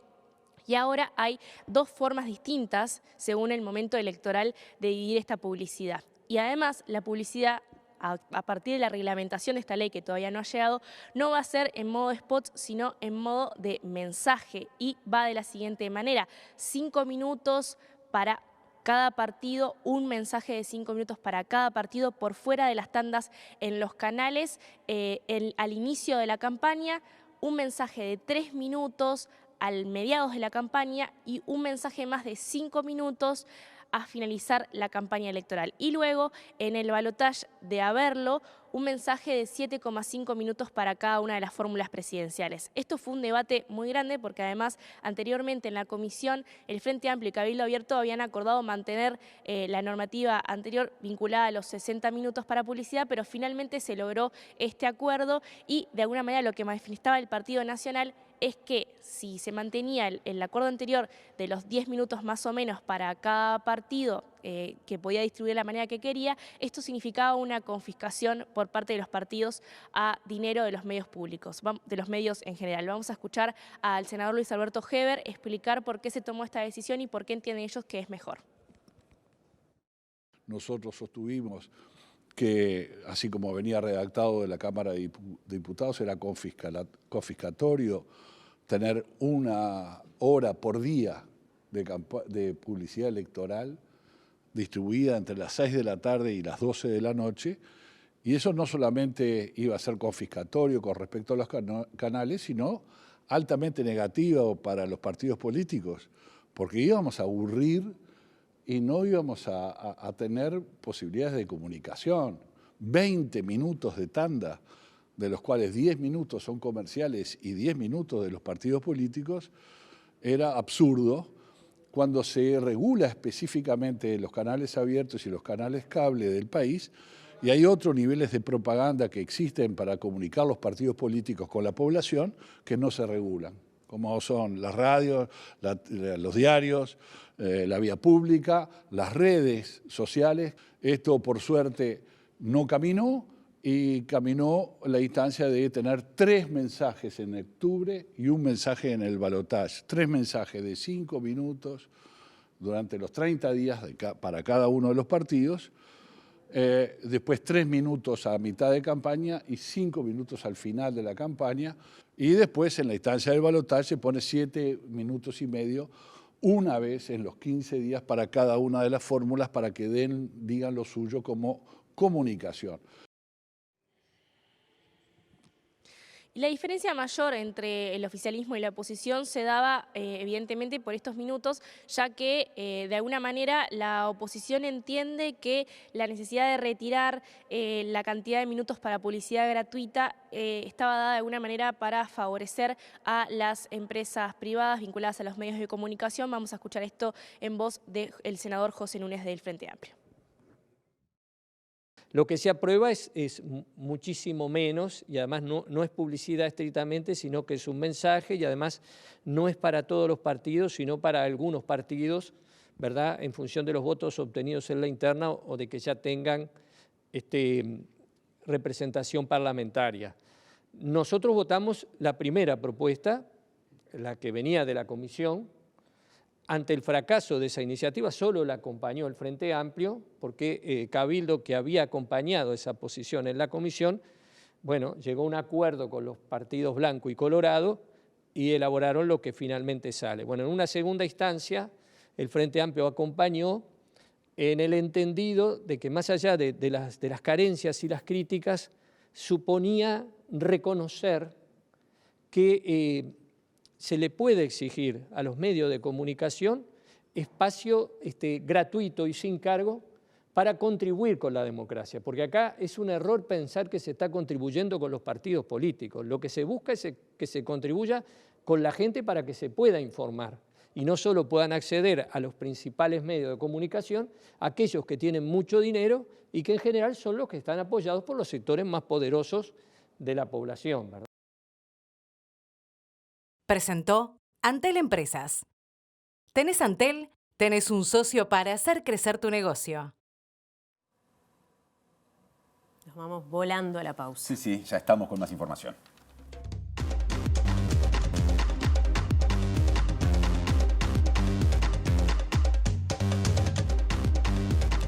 Y ahora hay dos formas distintas, según el momento electoral, de dividir esta publicidad. Y además, la publicidad, a partir de la reglamentación de esta ley, que todavía no ha llegado, no va a ser en modo spot, sino en modo de mensaje. Y va de la siguiente manera: 5 minutos para cada partido, un mensaje de 5 minutos para cada partido por fuera de las tandas en los canales. Al inicio de la campaña, un mensaje de 3 minutos al mediados de la campaña y un mensaje más de 5 minutos a finalizar la campaña electoral. Y luego, en el balotaje de haberlo, un mensaje de 7,5 minutos para cada una de las fórmulas presidenciales. Esto fue un debate muy grande porque además anteriormente en la comisión el Frente Amplio y Cabildo Abierto habían acordado mantener la normativa anterior vinculada a los 60 minutos para publicidad, pero finalmente se logró este acuerdo y de alguna manera lo que manifestaba el Partido Nacional es que si se mantenía el acuerdo anterior de los 10 minutos más o menos para cada partido que podía distribuir de la manera que quería, esto significaba una confiscación por parte de los partidos a dinero de los medios públicos, de los medios en general. Vamos a escuchar al senador Luis Alberto Heber explicar por qué se tomó esta decisión y por qué entienden ellos que es mejor.
Nosotros sostuvimos que, así como venía redactado de la Cámara de Diputados, era confiscatorio tener 1 hora por día de publicidad electoral distribuida entre las 6 de la tarde y las 12 de la noche, y eso no solamente iba a ser confiscatorio con respecto a los canales, sino altamente negativo para los partidos políticos, porque íbamos a aburrir y no íbamos a tener posibilidades de comunicación. 20 minutos de tanda, de los cuales 10 minutos son comerciales y 10 minutos de los partidos políticos, era absurdo cuando se regula específicamente los canales abiertos y los canales cable del país, y hay otros niveles de propaganda que existen para comunicar los partidos políticos con la población que no se regulan, como son las radios, los diarios, la vía pública, las redes sociales. Esto, por suerte, no caminó, y caminó la instancia de tener 3 mensajes en octubre y un mensaje en el balotaje. 3 mensajes de 5 minutos durante los 30 días para cada uno de los partidos, después 3 minutos a mitad de campaña y 5 minutos al final de la campaña, y después en la instancia del balotaje se pone 7 minutos y medio una vez en los 15 días para cada una de las fórmulas para que digan lo suyo como comunicación.
Y la diferencia mayor entre el oficialismo y la oposición se daba evidentemente por estos minutos, ya que de alguna manera la oposición entiende que la necesidad de retirar la cantidad de minutos para publicidad gratuita estaba dada de alguna manera para favorecer a las empresas privadas vinculadas a los medios de comunicación. Vamos a escuchar esto en voz del senador José Núñez del Frente Amplio.
Lo que se aprueba es muchísimo menos, y además no es publicidad estrictamente, sino que es un mensaje, y además no es para todos los partidos, sino para algunos partidos, ¿verdad?, en función de los votos obtenidos en la interna o de que ya tengan representación parlamentaria. Nosotros votamos la primera propuesta, la que venía de la comisión. Ante el fracaso de esa iniciativa, solo la acompañó el Frente Amplio, porque Cabildo, que había acompañado esa posición en la comisión, bueno, llegó a un acuerdo con los partidos Blanco y Colorado y elaboraron lo que finalmente sale. Bueno, en una segunda instancia, el Frente Amplio acompañó en el entendido de que más allá de las carencias y las críticas, suponía reconocer que se le puede exigir a los medios de comunicación espacio gratuito y sin cargo para contribuir con la democracia, porque acá es un error pensar que se está contribuyendo con los partidos políticos. Lo que se busca es que se contribuya con la gente para que se pueda informar y no solo puedan acceder a los principales medios de comunicación aquellos que tienen mucho dinero y que en general son los que están apoyados por los sectores más poderosos de la población, ¿verdad?
Presentó Antel Empresas. ¿Tenés Antel? Tenés un socio para hacer crecer tu negocio.
Nos vamos volando a la pausa.
Sí, sí, ya estamos con más información.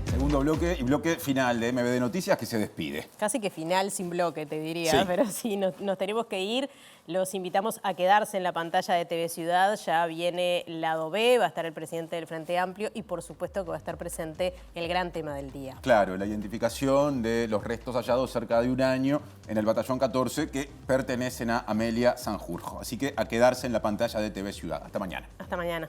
Segundo bloque y bloque final de MBD Noticias que se despide.
Casi que final sin bloque, te diría,
Sí.
pero sí, nos tenemos que ir. Los invitamos a quedarse en la pantalla de TV Ciudad. Ya viene Lado B, va a estar el presidente del Frente Amplio y por supuesto que va a estar presente el gran tema del día.
Claro, la identificación de los restos hallados cerca de un año en el batallón 14 que pertenecen a Amelia Sanjurjo. Así que a quedarse en la pantalla de TV Ciudad. Hasta mañana.
Hasta mañana.